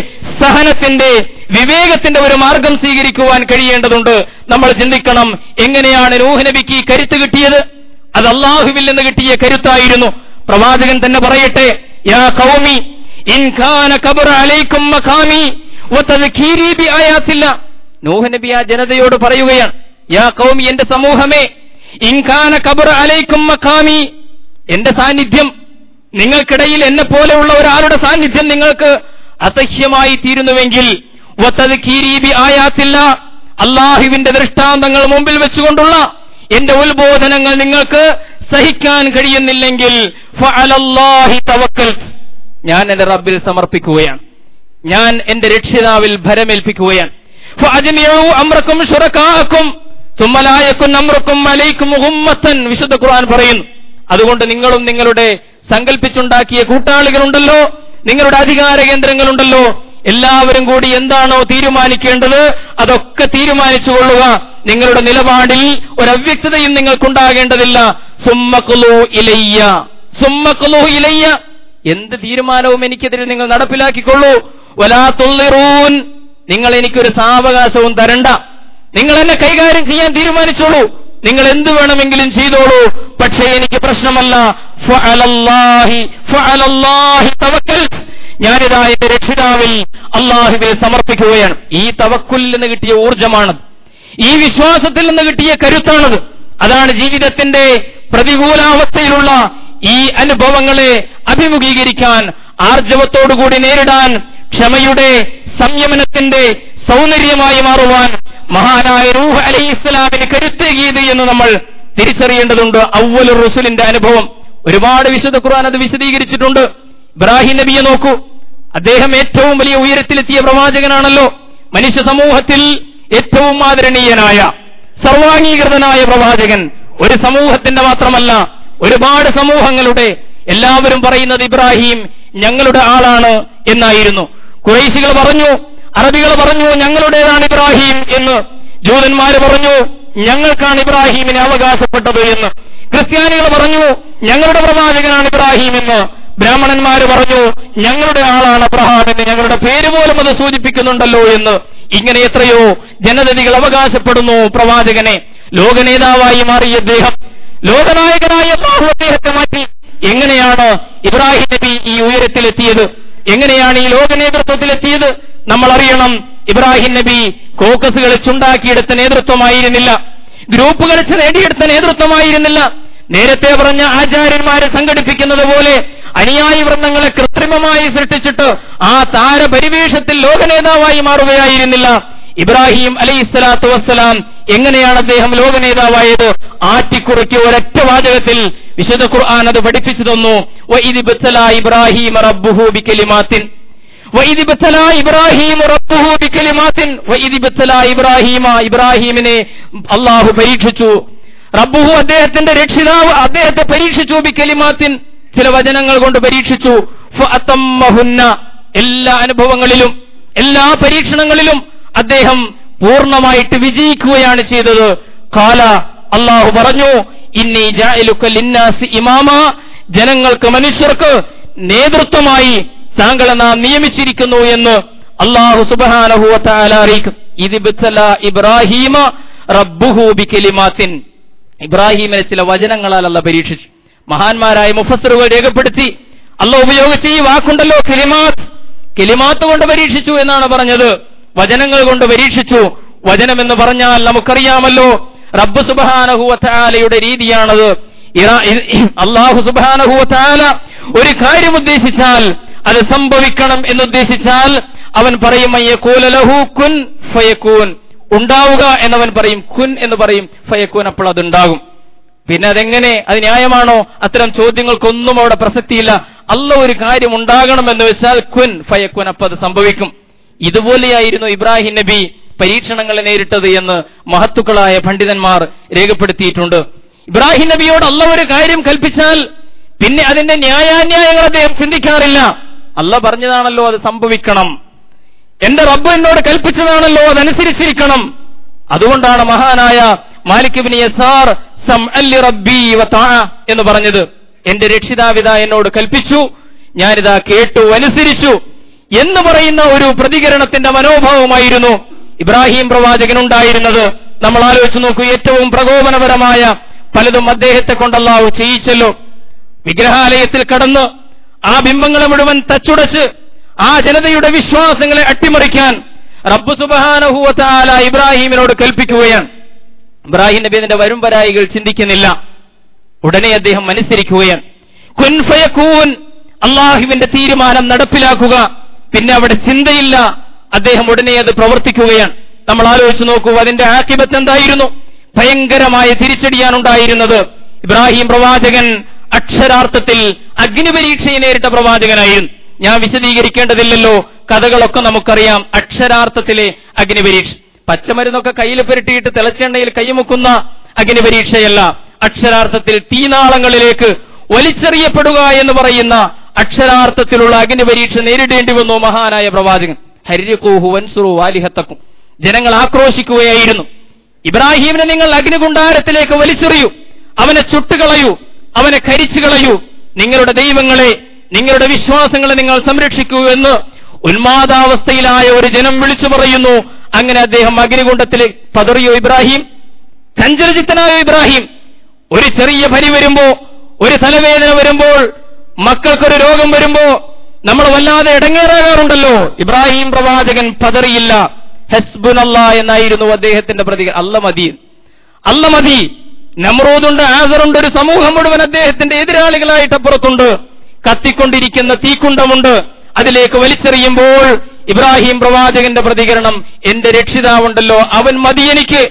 സഹനത്തിന്റെ, വിവേകത്തിന്റെ ഒരു മാർഗം സ്വീകരിക്കുവാൻ കഴിയേണ്ടതുണ്ട്. നമ്മൾ ചിന്തിക്കണം, എങ്ങനെയാണ് നൂഹ് നബിക്ക് ഈ കരുത്ത് കിട്ടിയത്? അത് അല്ലാഹുവിൽ നിന്ന് കിട്ടിയ കരുത്തായിരുന്നു. പ്രവാചകൻ തന്നെ പറയട്ടെ, യാ ഖൗമി ഇൻ കാന കബറ അലൈക്കും മഖാമി വതദ്കീരി ബിആയാത്തില്ലാ. നൂഹ് നബി ആ ജനതയോട് പറയുകയാണ്, യാ ഖൗമി, എന്റെ സമൂഹമേ, ഇൻ കാന കബറ അലൈക്കും മഖാമി, എന്റെ സാന്നിധ്യം, നിങ്ങൾക്കിടയിൽ എന്നെ പോലെയുള്ള ഒരാളുടെ സാന്നിധ്യം നിങ്ങൾക്ക് അസഹ്യമായി തീരുന്നുവെങ്കിൽ വതദ്കീരി ബിആയാത്തില്ലാ, അല്ലാഹുവിന്റെ ദൃഷ്ടാന്തങ്ങൾ മുമ്പിൽ വെച്ചുകൊണ്ടുള്ള എന്റെ ഉത്ബോധനങ്ങൾ നിങ്ങൾക്ക് സഹിക്കാൻ കഴിയുന്നില്ലെങ്കിൽ ഫഅലല്ലാഹി തവക്കൽ, ഞാൻ എന്റെ റബ്ബിൽ സമർപ്പിക്കുകയാണ്, ഞാൻ എന്റെ രക്ഷിതാവിൽ ഭരമേൽപ്പിക്കുകയാണ്. ഫഅജ്മിഉ അംറക്കും ശുറകാഅക്കും സുമ്മ ലാ യകുൻ അംറുക്കും അലൈക്കും ഗുമ്മത്തൻ, വിശുദ്ധ ഖുർആൻ പറയുന്നു. അതുകൊണ്ട് നിങ്ങളും നിങ്ങളുടെ സങ്കല്പിച്ചുണ്ടാക്കിയ കൂട്ടാളികളുണ്ടല്ലോ, നിങ്ങളുടെ അധികാര കേന്ദ്രങ്ങളുണ്ടല്ലോ, എല്ലാവരും കൂടി എന്താണോ തീരുമാനിക്കേണ്ടത് അതൊക്കെ തീരുമാനിച്ചുകൊള്ളുക. നിങ്ങളുടെ നിലപാടിൽ ഒരവ്യക്തതയും നിങ്ങൾക്കുണ്ടാകേണ്ടതില്ല. സുമ്മഖ്ലൂ ഇലയ്യ, സുമ്മഖ്ലൂ ഇലയ്യ, എന്ത് തീരുമാനവും എനിക്കെതിരെ നിങ്ങൾ നടപ്പിലാക്കിക്കൊള്ളൂ. വലാ തുള്ളിറൂൻ, നിങ്ങൾ എനിക്കൊരു സാവകാശവും തരണ്ട. നിങ്ങൾ എന്നെ കൈകാര്യം ചെയ്യാൻ തീരുമാനിച്ചോളൂ, നിങ്ങൾ എന്ത് വേണമെങ്കിലും ചെയ്തോളൂ, പക്ഷേ എനിക്ക് പ്രശ്നമല്ല. ഫഅലല്ലാഹി തവക്കൽ, ഞാനിതാ എന്റെ രക്ഷിതാവിൽ അല്ലാഹുവിൽ സമർപ്പിക്കുകയാണ്. ഈ തവക്കുലിൽ നിന്ന് കിട്ടിയ ഊർജ്ജമാണത്, ഈ വിശ്വാസത്തിൽ നിന്ന് കിട്ടിയ കരുത്താണത്. അതാണ് ജീവിതത്തിന്റെ പ്രതികൂലാവസ്ഥയിലുള്ള ഈ അനുഭവങ്ങളെ അഭിമുഖീകരിക്കാൻ, ആർജവത്തോടുകൂടി നേരിടാൻ, ക്ഷമയുടെ, സംയമനത്തിന്റെ സൗന്ദര്യമായി മാറുവാൻ മഹാനായ നൂഹ് അലൈഹിസ്സലാമിന് കരുത്തേകിയത് എന്ന് നമ്മൾ തിരിച്ചറിയേണ്ടതുണ്ട്. അവ്വലുർ റുസുലിന്റെ അനുഭവം ഒരുപാട് വിശുദ്ധ ഖുർആൻ അത് വിശദീകരിച്ചിട്ടുണ്ട്. ഇബ്രാഹിം നബിയെ നോക്കൂ, അദ്ദേഹം ഏറ്റവും വലിയ ഉയരത്തിലെത്തിയ പ്രവാചകനാണല്ലോ. മനുഷ്യ സമൂഹത്തിൽ ഏറ്റവും ആദരണീയനായ, സർവാംഗീകൃതനായ പ്രവാചകൻ. ഒരു സമൂഹത്തിന്റെ മാത്രമല്ല, ഒരുപാട് സമൂഹങ്ങളുടെ, എല്ലാവരും പറയുന്നത് ഇബ്രാഹിം ഞങ്ങളുടെ ആളാണ് എന്നായിരുന്നു. ഖുറൈശികൾ പറഞ്ഞു, അറബികൾ പറഞ്ഞു ഞങ്ങളുടേതാണ് ഇബ്രാഹിം എന്ന്. ജൂതന്മാര് പറഞ്ഞു ഞങ്ങൾക്കാണ് ഇബ്രാഹിമിനെ അവകാശപ്പെട്ടത് എന്ന്. ക്രിസ്ത്യാനികൾ പറഞ്ഞു ഞങ്ങളുടെ പ്രവാചകനാണ് ഇബ്രാഹിം എന്ന്. ബ്രാഹ്മണന്മാര് പറഞ്ഞു ഞങ്ങളുടെ ആളാണ് അബ്രഹാം എന്ന്, ഞങ്ങളുടെ പേര് പോലും അത് സൂചിപ്പിക്കുന്നുണ്ടല്ലോ എന്ന്. ഇങ്ങനെ എത്രയോ ജനതകൾ അവകാശപ്പെടുന്നു പ്രവാചകനെ. ലോകനേതാവായി മാറിയ അദ്ദേഹം, ലോകനായകനായ അല്ലാഹു അദ്ദേഹത്തെ മാറ്റി. എങ്ങനെയാണ് ഇബ്രാഹിം നബി ഈ ഉയരത്തിലെത്തിയത്? എങ്ങനെയാണ് ഈ ലോക നേതൃത്വത്തിലെത്തിയത്? നമ്മൾ അറിയണം, ഇബ്രാഹിം നബി കോക്കസ് കളിച്ചുണ്ടാക്കിയെടുത്ത നേതൃത്വമായിരുന്നില്ല, ഗ്രൂപ്പ് കളിച്ച് നേടിയെടുത്ത നേതൃത്വമായിരുന്നില്ല. നേരത്തെ പറഞ്ഞ ആചാര്യന്മാരെ സംഘടിപ്പിക്കുന്നത് പോലെ അനുയായി വൃന്ദങ്ങളെ കൃത്രിമമായി സൃഷ്ടിച്ചിട്ട് ആ താരപരിവേഷത്തിൽ ലോകനേതാവായി മാറുകയായിരുന്നില്ല. ഇബ്രാഹിം അലൈഹിസ്സലാത്തു വസ്സലാം എങ്ങനെയാണ് അദ്ദേഹം ലോകനേതാവായത്? ആറ്റിക്കുറിക്ക് ഒരൊറ്റ വാചകത്തിൽ വിശുദ്ധ ഖുർആൻ അത് പഠിപ്പിച്ചു തന്നു. വഇദ് ബത്തലാ ഇബ്രാഹിം റബ്ബുഹു ബികലിമാത്തിൻ, വഇദ് ബത്തലാ ഇബ്രാഹിം റബ്ബുഹു ബികലിമാത്തിൻ, വഇദ് ബത്തലാ ഇബ്രാഹിമ, ഇബ്രാഹിമിനെ അല്ലാഹു പരീക്ഷിച്ചു. റബ്ബുഹു, അദ്ദേഹത്തിന്റെ രക്ഷിതാവ് അദ്ദേഹത്തെ പരീക്ഷിച്ചു. ബികലിമാത്തിൻ, ചില വചനങ്ങൾ കൊണ്ട് പരീക്ഷിച്ചു. ഫഅതമ്മഹുന്ന, എല്ലാ അനുഭവങ്ങളിലും എല്ലാ പരീക്ഷണങ്ങളിലും അദ്ദേഹം പൂർണ്ണമായിട്ട് വിജയിക്കുകയാണ് ചെയ്തത്. ഖാല, അല്ലാഹു പറഞ്ഞു, ഇന്നി ജാഇലുക ലിന്നാസി ഇമാമ, ജനങ്ങൾക്ക്, മനുഷ്യർക്ക് നേതൃത്വമായി താങ്കളെ നാം നിയമിച്ചിരിക്കുന്നു എന്ന് അല്ലാഹു സുബ്ഹാനഹു വ തആല അറിയിക്കും. ഇദ്ബതല ഇബ്രാഹിമ റബ്ബുഹു ബികലിമാത്തിൻ, ഇബ്രാഹിമിനെ ചില വചനങ്ങളാൽ അല്ലാഹു പരീക്ഷിച്ചു. മഹാന്മാരായ മുഫസ്സിറുകൾ രേഖപ്പെടുത്തി, അല്ലാഹു ഉപയോഗിച്ച ഈ വാക്കുണ്ടല്ലോ കലിമാത്ത്, കലിമാത്ത് കൊണ്ട് പരീക്ഷിച്ചു എന്നാണ് പറഞ്ഞത്. വചനങ്ങൾ കൊണ്ട് പരീക്ഷിച്ചു. വചനം എന്ന് പറഞ്ഞാൽ നമുക്കറിയാമല്ലോ, റബ്ബ് സുബ്ഹാനഹു വ തആലയുടെ രീതിയാണത്. അല്ലാഹു സുബ്ഹാനഹു വ തആല ഒരു കാര്യം ഉദ്ദേശിച്ചാൽ, അത് സംഭവിക്കണം എന്നുദ്ദേശിച്ചാൽ അവൻ പറയും മയ്യഖൂല ലഹു കുൻ ഫയകൂൻ, ഉണ്ടാവുക എന്നവൻ പറയും, കുൻ എന്ന് പറയും, ഫയകൂൻ, അപ്പോൾ അതുണ്ടാകും. പിന്നെ അതെങ്ങനെ, അത് ന്യായമാണോ? അത്തരം ചോദ്യങ്ങൾക്കൊന്നും അവിടെ പ്രസക്തിയില്ല. അല്ലാഹു ഒരു കാര്യം ഉണ്ടാകണം എന്ന് വെച്ചാൽ കുൻ ഫയകൂൻ, അപ്പോൾ അത് സംഭവിക്കും. ഇതുപോലെയായിരുന്നു ഇബ്രാഹിം നബി പരീക്ഷണങ്ങളെ നേരിട്ടത് എന്ന് മഹത്തുക്കളായ പണ്ഡിതന്മാർ രേഖപ്പെടുത്തിയിട്ടുണ്ട്. ഇബ്രാഹിം നബിയോട് അല്ലാഹു ഒരു കാര്യം കൽപ്പിച്ചാൽ പിന്നെ അതിന്റെ ന്യായാന്യായങ്ങൾ അദ്ദേഹം ചിന്തിക്കാറില്ല. അല്ലാഹ് പറഞ്ഞതാണല്ലോ അത് സംഭവിക്കണം, എന്റെ റബ്ബ് എന്നോട് കൽപ്പിച്ചതാണല്ലോ അതനുസരിച്ചിരിക്കണം. അതുകൊണ്ടാണ് മഹാനായ മാലിക് ഇബ്നു യസാർ സമഅൻ ലിറബ്ബി വതഅ എന്ന് പറഞ്ഞത്. എന്റെ രക്ഷിതാവിത എന്നോട് കൽപ്പിച്ചു, ഞാനിതാ കേട്ടു അനുസരിച്ചു എന്ന് പറയുന്ന ഒരു പ്രതികരണത്തിന്റെ മനോഭാവമായിരുന്നു ഇബ്രാഹിം പ്രവാചകനുണ്ടായിരുന്നത്. നമ്മൾ ആലോചിച്ചു നോക്കൂ, ഏറ്റവും പ്രകോപനപരമായ പലതും അദ്ദേഹത്തെ കൊണ്ട് അല്ലാഹു ചെയ്യിച്ചല്ലോ. വിഗ്രഹാലയത്തിൽ കടന്ന് ആ ബിംബങ്ങളെ മുഴുവൻ തച്ചുടച്ച് ആ ജനതയുടെ വിശ്വാസങ്ങളെ അട്ടിമറിക്കാൻ റബ്ബ് സുബ്ഹാനഹു വ തആല ഇബ്രാഹിമിനോട് കൽപ്പിക്കുകയാണ്. ഇബ്രാഹിം നബി അതിന്റെ വരും വരായികൾ ചിന്തിക്കുന്നില്ല, ഉടനെ അദ്ദേഹം അനുസരിക്കുകയാണ്. കുൻ ഫയകൂൻ, അല്ലാഹുവിന്റെ തീരുമാനം നടപ്പിലാക്കുക. പിന്നെ അവിടെ ചിന്തയില്ല, അദ്ദേഹം ഉടനെ അത് പ്രവർത്തിക്കുകയാണ്. നമ്മൾ ആലോചിച്ചു നോക്കൂ, അതിന്റെ ആഖിബത്ത് എന്തായിരുന്നു? ഭയങ്കരമായ തിരിച്ചടിയാണുണ്ടായിരുന്നത്. ഇബ്രാഹിം പ്രവാചകൻ അക്ഷരാർത്ഥത്തിൽ അഗ്നിപരീക്ഷയെ നേരിട്ട പ്രവാചകനായിരുന്നു. ഞാൻ വിശദീകരിക്കേണ്ടതില്ലല്ലോ, കഥകളൊക്കെ നമുക്കറിയാം. അക്ഷരാർത്ഥത്തിലെ അഗ്നിപരീക്ഷ, പച്ചമരുന്നൊക്കെ കയ്യിൽ പുരട്ടിയിട്ട് തിളച്ചെണ്ണയിൽ കൈമുക്കുന്ന അഗ്നിപരീക്ഷയല്ല, അക്ഷരാർത്ഥത്തിൽ തീനാളങ്ങളിലേക്ക് വലിച്ചെറിയപ്പെടുക എന്ന് പറയുന്ന അക്ഷരാർത്ഥത്തിലുള്ള അഗ്നിപരീക്ഷ നേരിടേണ്ടി വന്നു മഹാനായ പ്രവാചകൻ. ഹരിഖൂഹു വൻസുറു ആലിഹത്തക്കും, ജനങ്ങൾ ആക്രോശിക്കുകയായിരുന്നു. ഇബ്രാഹിമിനെ നിങ്ങൾ അഗ്നികുണ്ടാരത്തിലേക്ക് വലിച്ചെറിയൂ, അവനെ ചുട്ടുകളയൂ, അവനെ കരിച്ചുകളയൂ, നിങ്ങളുടെ ദൈവങ്ങളെ, നിങ്ങളുടെ വിശ്വാസങ്ങളെ നിങ്ങൾ സംരക്ഷിക്കൂ എന്ന് ഉന്മാദാവസ്ഥയിലായ ഒരു ജനം വിളിച്ചു പറയുന്നു. അങ്ങനെ അദ്ദേഹം അഗ്നികുണ്ഡത്തിലേക്ക് പതറിയോ ഇബ്രാഹിം? ചഞ്ചലചിത്തനായോ ഇബ്രാഹിം? ഒരു ചെറിയ പനി വരുമ്പോ, ഒരു തലവേദന വരുമ്പോൾ, മക്കൾക്കൊരു രോഗം വരുമ്പോ നമ്മൾ വല്ലാതെ ഇടങ്ങേറാകാറുണ്ടല്ലോ. ഇബ്രാഹിം പ്രവാചകൻ പതറിയില്ല. ഹസ്ബുനല്ലാ എന്നായിരുന്നു അദ്ദേഹത്തിന്റെ പ്രതികരണം. അല്ല മതി. നമ്രൂദുണ്ട്, ആസറുണ്ട്, ഒരു സമൂഹം മുഴുവൻ അദ്ദേഹത്തിന്റെ എതിരാളികളായിട്ട് അപ്പുറത്തുണ്ട്. കത്തിക്കൊണ്ടിരിക്കുന്ന തീക്കുണ്ടമുണ്ട്, അതിലേക്ക് വലിച്ചെറിയുമ്പോൾ ഇബ്രാഹിം പ്രവാചകന്റെ പ്രതികരണം, എന്റെ രക്ഷിതാവുണ്ടല്ലോ, അവൻ മതി എനിക്ക്.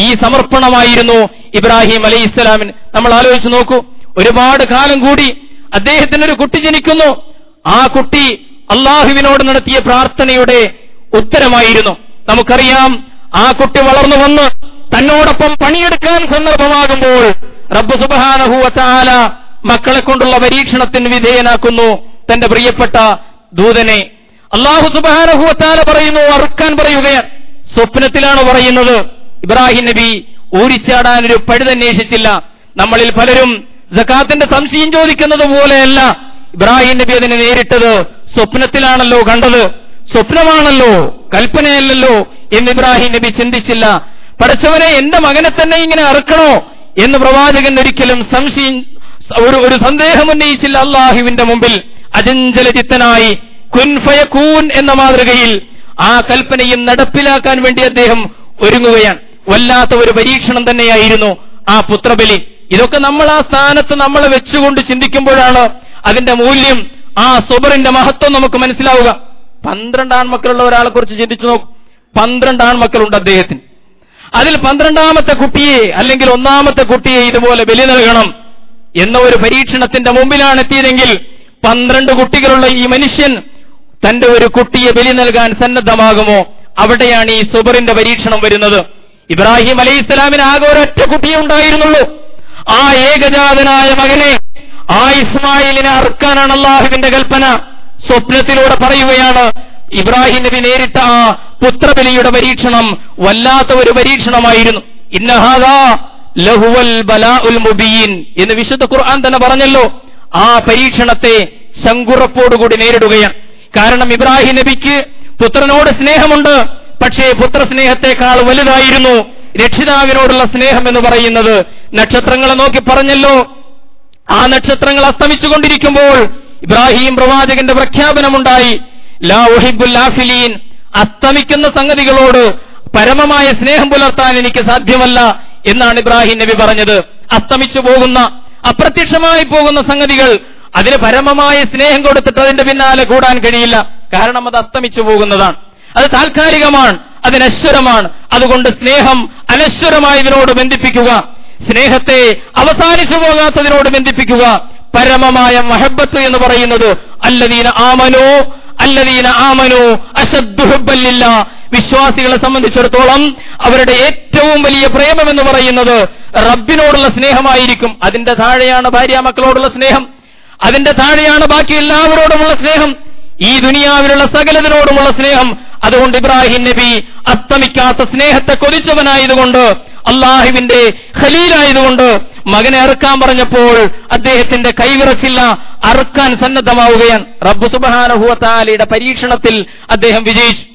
ഈ സമർപ്പണമായിരുന്നു ഇബ്രാഹിം അലൈഹിസ്സലാമിന്. നമ്മൾ ആലോചിച്ച് നോക്കൂ, ഒരുപാട് കാലം കൂടി അദ്ദേഹത്തിനൊരു കുട്ടി ജനിക്കുന്നു. ആ കുട്ടി അള്ളാഹുവിനോട് നടത്തിയ പ്രാർത്ഥനയുടെ ഉത്തരമായിരുന്നു. നമുക്കറിയാം, ആ കുട്ടി വളർന്നു വന്ന് തന്നോടൊപ്പം പണിയെടുക്കാൻ സന്ദർഭമാകുമ്പോൾ റബ്ബ് സുബ്ഹാനഹു വ തആല മക്കളെ കൊണ്ടുള്ള പരീക്ഷണത്തിന് വിധേയനാക്കുന്നു തന്റെ പ്രിയപ്പെട്ട ദൂതനെ. അല്ലാഹു സുബ്ഹാനഹു വ തആല പറയുന്നു, അറുക്കാൻ പറയുകയാണ്. സ്വപ്നത്തിലാണ് പറയുന്നത്. ഇബ്രാഹിം നബി ഊരിച്ചാടാൻ ഒരു പഴുതന്വേഷിച്ചില്ല. നമ്മളിൽ പലരും സകാത്തിന്റെ സംശയം ചോദിക്കുന്നത് പോലെയല്ല ഇബ്രാഹിം നബി അതിനെ നേരിട്ടത്. സ്വപ്നത്തിലാണല്ലോ കണ്ടത്, സ്വപ്നമാണല്ലോ, കൽപ്പനയല്ലല്ലോ എന്ന് ഇബ്രാഹിം നബി ചിന്തിച്ചില്ല. പടച്ചവനെ, എന്റെ മകനെ തന്നെ ഇങ്ങനെ അറുക്കണോ എന്ന് പ്രവാചകൻ ഒരിക്കലും ഒരു സന്ദേഹം ഉന്നയിച്ചില്ല. അള്ളാഹുവിന്റെ മുമ്പിൽ അചഞ്ചലചിത്തനായി കുൻ ഫയകൂൻ എന്ന മാതൃകയിൽ ആ കൽപ്പനയും നടപ്പിലാക്കാൻ വേണ്ടി അദ്ദേഹം ഒരുങ്ങുകയാണ്. വല്ലാത്ത ഒരു പരീക്ഷണം തന്നെയായിരുന്നു ആ പുത്രബലി. ഇതൊക്കെ നമ്മൾ ആ സ്ഥാനത്ത് നമ്മളെ വെച്ചുകൊണ്ട് ചിന്തിക്കുമ്പോഴാണ് അതിന്റെ മൂല്യം, ആ സബറിന്റെ മഹത്വം നമുക്ക് മനസ്സിലാവുക. 12 ആൺമക്കളുള്ള ഒരാളെ കുറിച്ച് ചിന്തിച്ചു നോക്കും. 12 ആൺമക്കളുണ്ട് അദ്ദേഹത്തിന്. അതിൽ 12ാമത്തെ കുട്ടിയെ അല്ലെങ്കിൽ 1ാമത്തെ കുട്ടിയെ ഇതുപോലെ ബലി നൽകണം എന്ന ഒരു പരീക്ഷണത്തിന്റെ മുമ്പിലാണ് എത്തിയതെങ്കിൽ 12 കുട്ടികളുള്ള ഈ മനുഷ്യൻ തന്റെ ഒരു കുട്ടിയെ ബലി നൽകാൻ സന്നദ്ധമാകുമോ? അവിടെയാണ് ഈ സുബറിന്റെ പരീക്ഷണം വരുന്നത്. ഇബ്രാഹിം അലൈഹിസ്സലാമിന് ആകെ ഒരൊറ്റ കുട്ടിയെ ഉണ്ടായിരുന്നുള്ളൂ. ആ ഏകജാതനായ മകനെ, ആ ഇസ്മായിലിനെ അറുക്കാനാണ് അള്ളാഹുവിന്റെ കൽപ്പന. സ്വപ്നത്തിലൂടെ പറയുകയാണ്. ഇബ്രാഹിം നബി നേരിട്ട ആ പുത്രബലിയുടെ പരീക്ഷണം വല്ലാത്ത ഒരു പരീക്ഷണമായിരുന്നു. ഇന്നഹാദാ ലഹുവൽ ബലാഉൽ മുബീൻ എന്ന് വിശുദ്ധ ഖുർആൻ തന്നെ പറഞ്ഞല്ലോ. ആ പരീക്ഷണത്തെ ശങ്കുറപ്പോടുകൂടി നേരിടുകയാണ്. കാരണം ഇബ്രാഹിം നബിക്ക് പുത്രനോട് സ്നേഹമുണ്ട്, പക്ഷേ പുത്രസ്നേഹത്തെക്കാൾ വലുതായിരുന്നു രക്ഷിതാവിനോടുള്ള സ്നേഹം എന്ന് പറയുന്നത്. നക്ഷത്രങ്ങളെ നോക്കി പറഞ്ഞല്ലോ, ആ നക്ഷത്രങ്ങൾ അസ്തമിച്ചുകൊണ്ടിരിക്കുമ്പോൾ ഇബ്രാഹിം പ്രവാചകന്റെ പ്രഖ്യാപനമുണ്ടായി, ലാ ഉഹിബ്ബുൽ ആഫിലീൻ, അസ്തമിക്കുന്ന സംഗതികളോട് പരമമായ സ്നേഹം പുലർത്താൻ എനിക്ക് സാധ്യമല്ല എന്നാണ് ഇബ്രാഹിം നബി പറഞ്ഞത്. അസ്തമിച്ചു പോകുന്ന, അപ്രത്യക്ഷമായി പോകുന്ന സംഗതികൾ, അതിന് പരമമായ സ്നേഹം കൊടുത്തിട്ട് അതിന്റെ പിന്നാലെ കൂടാൻ കഴിയില്ല. കാരണം അത് അസ്തമിച്ചു പോകുന്നതാണ്, അത് താൽക്കാലികമാണ്, അത് നശ്വരമാണ്. അതുകൊണ്ട് സ്നേഹം അനശ്വരമായതിനോട് ബന്ധിപ്പിക്കുക, സ്നേഹത്തെ അവസാനിച്ചു പോകാത്തതിനോട് ബന്ധിപ്പിക്കുക. പരമമായ മഹബ്ബത്ത് എന്ന് പറയുന്നത് അല്ലദീന ആമനു അശദ്ദു ഹുബ്ബൻ ലില്ലാഹ്, വിശ്വാസികളെ സംബന്ധിച്ചിടത്തോളം അവരുടെ ഏറ്റവും വലിയ പ്രേമം എന്ന് പറയുന്നത് റബ്ബിനോടുള്ള സ്നേഹമായിരിക്കും. അതിന്റെ താഴെയാണ് ഭാര്യ മക്കളോടുള്ള സ്നേഹം, അതിന്റെ താഴെയാണ് ബാക്കി എല്ലാവരോടുമുള്ള സ്നേഹം, ഈ ദുനിയാവിലുള്ള സകലതിനോടുമുള്ള സ്നേഹം. അതുകൊണ്ട് ഇബ്രാഹിം നബി അസ്തമിക്കാത്ത സ്നേഹത്തെ കൊതിച്ചവനായതുകൊണ്ട്, അള്ളാഹുവിന്റെ ഖലീലായതുകൊണ്ട് മകനെ അറുക്കാൻ പറഞ്ഞപ്പോൾ അദ്ദേഹത്തിന്റെ കൈവിറച്ചില്ല, അറുക്കാൻ സന്നദ്ധമാവുകയാണ്. റബ്ബ് സുബ്ഹാനഹു വ തആലയുടെ പരീക്ഷണത്തിൽ അദ്ദേഹം വിജയിച്ചു.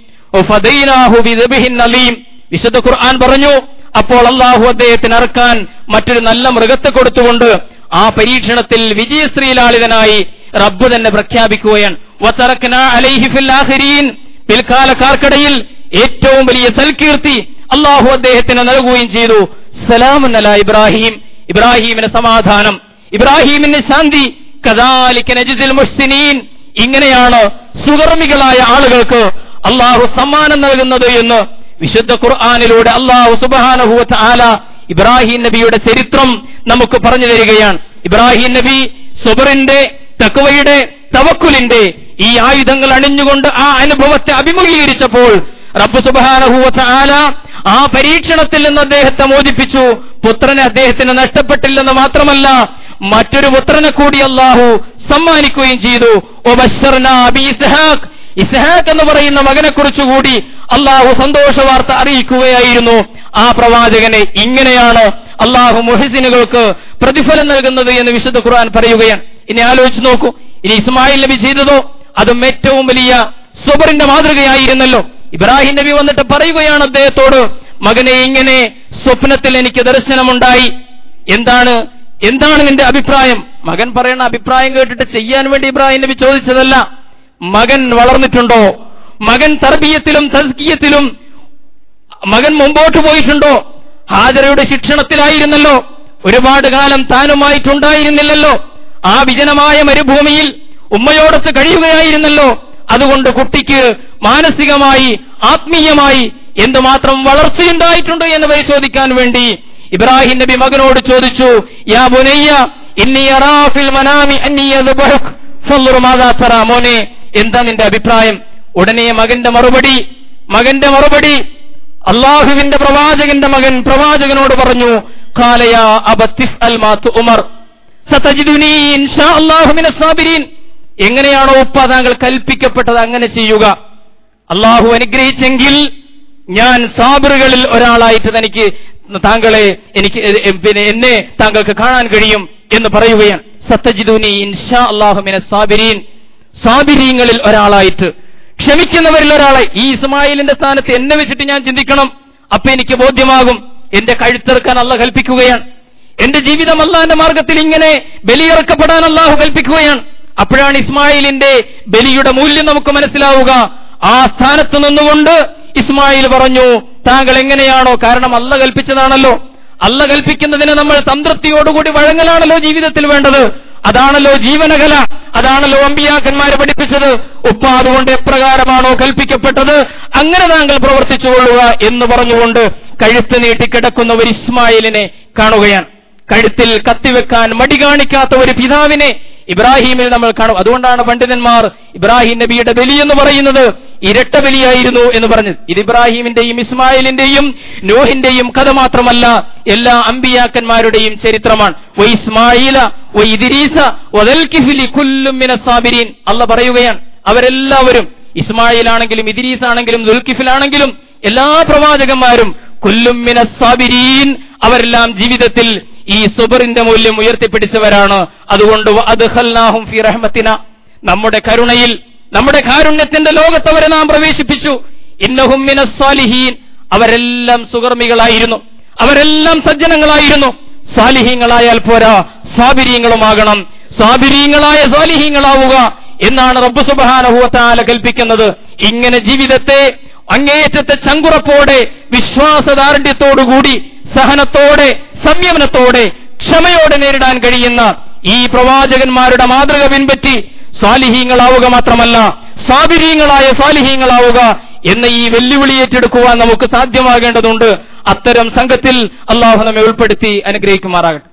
ഫദൈനാഹു ബിദബ്ഹിൻ അലീം, വിശുദ്ധ ഖുർആൻ പറഞ്ഞു. അപ്പോൾ അള്ളാഹു അദ്ദേഹത്തിന് അറുക്കാൻ മറ്റൊരു നല്ല മൃഗത്തെ കൊടുത്തുകൊണ്ട് ആ പരീക്ഷണത്തിൽ വിജയശ്രീലാളിതനായി റബ്ബ് തന്നെ പ്രഖ്യാപിക്കുകയാണ്. വതറക്നാ അലൈഹി ഫിൽ ആഖിരീൻ, പിൽക്കാലക്കാർക്കിടയിൽ ഏറ്റവും വലിയ സൽകീർത്തി അള്ളാഹു അദ്ദേഹത്തിന് നൽകുകയും ചെയ്തു. സലാമുൻ അലാ ഇബ്രാഹിം, ഇബ്രാഹിമിന് സമാധാനം, ഇബ്രാഹിമിന് ശാന്തി. കദാലിക നജ്സിൽ മുഹ്സിനീൻ, ഇങ്ങനെയാണ് സുകർമ്മികളായ ആളുകൾക്ക് അള്ളാഹു സമ്മാനം നൽകുന്നത് എന്ന് വിശുദ്ധ ഖുർആനിലൂടെ അള്ളാഹു സുബ്ഹാനഹു വ തആല ഇബ്രാഹിം നബിയുടെ ചരിത്രം നമുക്ക് പറഞ്ഞു തരികയാണ്. ഇബ്രാഹിം നബി സബറിന്റെ, തഖ്വയുടെ, തവക്കുലിന്റെ ഈ ആയുധങ്ങൾ അണിഞ്ഞുകൊണ്ട് ആ അനുഭവത്തെ അഭിമുഖീകരിച്ചപ്പോൾ റബ്ബ് സുബ്ഹാനഹു വ തആല ആ പരീക്ഷണത്തിൽ നിന്ന് അദ്ദേഹത്തെ മോചിപ്പിച്ചു. പുത്രനെ അദ്ദേഹത്തിന് നഷ്ടപ്പെട്ടില്ലെന്ന് മാത്രമല്ല, മറ്റൊരു പുത്രനെ കൂടി അള്ളാഹു സമ്മാനിക്കുകയും ചെയ്തു. വബശ്ശർനാ ബി ഇസ്ഹാഖ്, ഇസ്ഹാഖ് എന്ന് പറയുന്ന മകനെ കുറിച്ചുകൂടി അള്ളാഹു സന്തോഷ വാർത്ത അറിയിക്കുകയായിരുന്നു ആ പ്രവാചകനെ. ഇങ്ങനെയാണ് അള്ളാഹു മുഹ്സിനുകൾക്ക് പ്രതിഫലം നൽകുന്നത് എന്ന് വിശുദ്ധ ഖുർആൻ പറയുകയാണ്. ഇനി ആലോചിച്ച് നോക്കൂ, ഇനി ഇസ്മായിൽ നബി ചെയ്തതോ അതും ഏറ്റവും വലിയ സബറിന്റെ മാതൃകയായിരുന്നല്ലോ. ഇബ്രാഹിം നബി വന്നിട്ട് പറയുകയാണ് അദ്ദേഹത്തോട്, മകനെ, ഇങ്ങനെ സ്വപ്നത്തിൽ എനിക്ക് ദർശനമുണ്ടായി, എന്താണ് നിന്റെ അഭിപ്രായം? മകൻ പറയുന്ന അഭിപ്രായം കേട്ടിട്ട് ചെയ്യാൻ വേണ്ടി ഇബ്രാഹിം നബി ചോദിച്ചതല്ല. മകൻ വളർന്നിട്ടുണ്ടോ? മകൻ തർബിയത്തിലും തസ്കിയത്തിലും മകൻ മുമ്പോട്ട് പോയിട്ടുണ്ടോ? ഹാജറയുടെ ശിക്ഷണത്തിലായിരുന്നല്ലോ, ഒരുപാട് കാലം താനുമായിട്ടുണ്ടായിരുന്നില്ലല്ലോ, ആ വിജനമായ മരുഭൂമിയിൽ ഉമ്മയോടൊത്ത് കഴിയുകയായിരുന്നല്ലോ. അതുകൊണ്ട് കുട്ടിക്ക് മാനസികമായി, ആത്മീയമായി എന്തുമാത്രം വളർച്ചയുണ്ടായിട്ടുണ്ട് എന്ന് പരിശോധിക്കാൻ വേണ്ടി ഇബ്രാഹിം നബി മകനോട് ചോദിച്ചു, യാ ബുനയ്യ ഇന്നി അറാ ഫിൽ മനാമി അന്നി അദ്ബഹുക ഫൻദുർ മാദാ തറാ, മോനെ എന്താ നിന്റെ അഭിപ്രായം? ഉടനെ മകന്റെ മറുപടി അള്ളാഹുവിന്റെ പ്രവാചകന്റെ മകൻ പ്രവാചകനോട് പറഞ്ഞു, ഖാല യാ അബതിഫ് അൽ മാ തുമർ സതജിദുനി ഇൻഷാ അല്ലാഹു മിനസ് സാബിരീൻ. എങ്ങനെയാണോ ഉപ്പ താങ്കൾ കൽപ്പിക്കപ്പെട്ടത് അങ്ങനെ ചെയ്യുക, അള്ളാഹു അനുഗ്രഹിച്ചെങ്കിൽ ഞാൻ സാബിറുകളിൽ ഒരാളായിട്ട് എന്നെ താങ്കൾക്ക് കാണാൻ കഴിയും എന്ന് പറയുകയാണ്. സതജിദുനി ഇൻഷാ അല്ലാഹു മിനസ് സാബിരീൻ, സാബിരീങ്ങളിൽ ഒരാളായിട്ട്, ക്ഷമിക്കുന്നവരിൽ ഒരാളെ. ഈ ഇസ്മായിലിന്റെ സ്ഥാനത്ത് എന്നെ വെച്ചിട്ട് ഞാൻ ചിന്തിക്കണം, അപ്പൊ എനിക്ക് ബോധ്യമാകും. എന്റെ കഴുത്തെറുക്കാൻ അള്ളാഹ് കൽപ്പിക്കുകയാണ്, എന്റെ ജീവിതം അള്ളാഹിന്റെ മാർഗത്തിൽ ഇങ്ങനെ ബലിയിറക്കപ്പെടാൻ അള്ളാഹു കൽപ്പിക്കുകയാണ്. അപ്പോഴാണ് ഇസ്മായിലിന്റെ ബലിയുടെ മൂല്യം നമുക്ക് മനസ്സിലാവുക. ആ സ്ഥാനത്ത് നിന്നുകൊണ്ട് ഇസ്മായിൽ പറഞ്ഞു, താങ്കൾ എങ്ങനെയാണോ, കാരണം അള്ളാഹ് കൽപ്പിച്ചതാണല്ലോ, അള്ളാഹ് കൽപ്പിക്കുന്നതിന് നമ്മൾ സംതൃപ്തിയോടുകൂടി വഴങ്ങലാണല്ലോ ജീവിതത്തിൽ വേണ്ടത്. അതാണല്ലോ ജീവനകല, അതാണല്ലോ അമ്പിയാക്കന്മാരെ പഠിപ്പിച്ചത്. ഉപ്പ അതുകൊണ്ട് എപ്രകാരമാണോ കൽപ്പിക്കപ്പെട്ടത് അങ്ങനെ താങ്കൾ പ്രവർത്തിച്ചുകൊള്ളുക എന്ന് പറഞ്ഞുകൊണ്ട് കഴുത്ത് നീട്ടിക്കിടക്കുന്ന ഒരു ഇസ്മായിലിനെ കാണുകയാണ്. കഴുത്തിൽ കത്തിവെക്കാൻ മടി കാണിക്കാത്ത ഒരു പിതാവിനെ ഇബ്രാഹിമിൽ നമ്മൾ കാണും. അതുകൊണ്ടാണ് പണ്ഡിതന്മാർ ഇബ്രാഹിം നബിയുടെ ബലി എന്ന് പറയുന്നത് ഇരട്ട ബലിയായിരുന്നു എന്ന് പറഞ്ഞത്. ഇത് ഇബ്രാഹിമിന്റെയും ഇസ്മായിലിന്റെയും നൂഹിന്റെയും കഥ മാത്രമല്ല, എല്ലാ അമ്പിയാക്കന്മാരുടെയും ചരിത്രമാണ്. വഇസ്മായില വഇദ്രീസ വദൽകിഫ്ലി കുല്ലും മിനസ് സാബിരീൻ. അല്ലാഹ് പറയുകയാണ്, അവരെല്ലാവരും, ഇസ്മായിലാണെങ്കിലും ഇദ്രീസ് ആണെങ്കിലും ദുൽകിഫിലാണെങ്കിലും എല്ലാ പ്രവാചകന്മാരും കുല്ലും മിനസ് സാബിരീൻ, അവരെല്ലാം ജീവിതത്തിൽ ഈ സബറിന്റെ മൂല്യം ഉയർത്തിപ്പിടിച്ചവരാണ്. അതുകൊണ്ട് വഅദ്ഖൽനാഹും ഫീ റഹ്മത്തിന, നമ്മുടെ കരുണയിൽ, നമ്മുടെ കാരുണ്യത്തിന്റെ ലോകത്തവരെ നാം പ്രവേശിപ്പിച്ചു. ഇന്നഹും മിനസ് സാലിഹീൻ, അവരെല്ലാം സുകർമ്മികളായിരുന്നു, അവരെല്ലാം സജ്ജനങ്ങളായിരുന്നു. സാലിഹീങ്ങളായാൽ പോരാ, സാബിരീങ്ങളുമാകണം. സാബിരീങ്ങളായ സാലിഹീങ്ങളാവുക എന്നാണ് റബ്ബ് സുബ്ഹാനഹു വ തആല കൽപ്പിക്കുന്നത്. ഇങ്ങനെ ജീവിതത്തെ അങ്ങേയറ്റത്തെ ചങ്കുറപ്പോടെ, വിശ്വാസദാർഢ്യത്തോടുകൂടി, സഹനത്തോടെ, സംയമനത്തോടെ, ക്ഷമയോടെ നേരിടാൻ കഴിയുന്ന ഈ പ്രവാചകന്മാരുടെ മാതൃക പിൻപറ്റി സാലിഹീങ്ങളാവുക മാത്രമല്ല, സാബിരീങ്ങളായ സാലിഹീങ്ങളാവുക എന്ന ഈ വെല്ലുവിളി ഏറ്റെടുക്കുവാൻ നമുക്ക് സാധ്യമാകേണ്ടതുണ്ട്. അത്തരം സംഘത്തിൽ അള്ളാഹു നമ്മെ ഉൾപ്പെടുത്തി അനുഗ്രഹിക്കുമാറാകട്ടെ.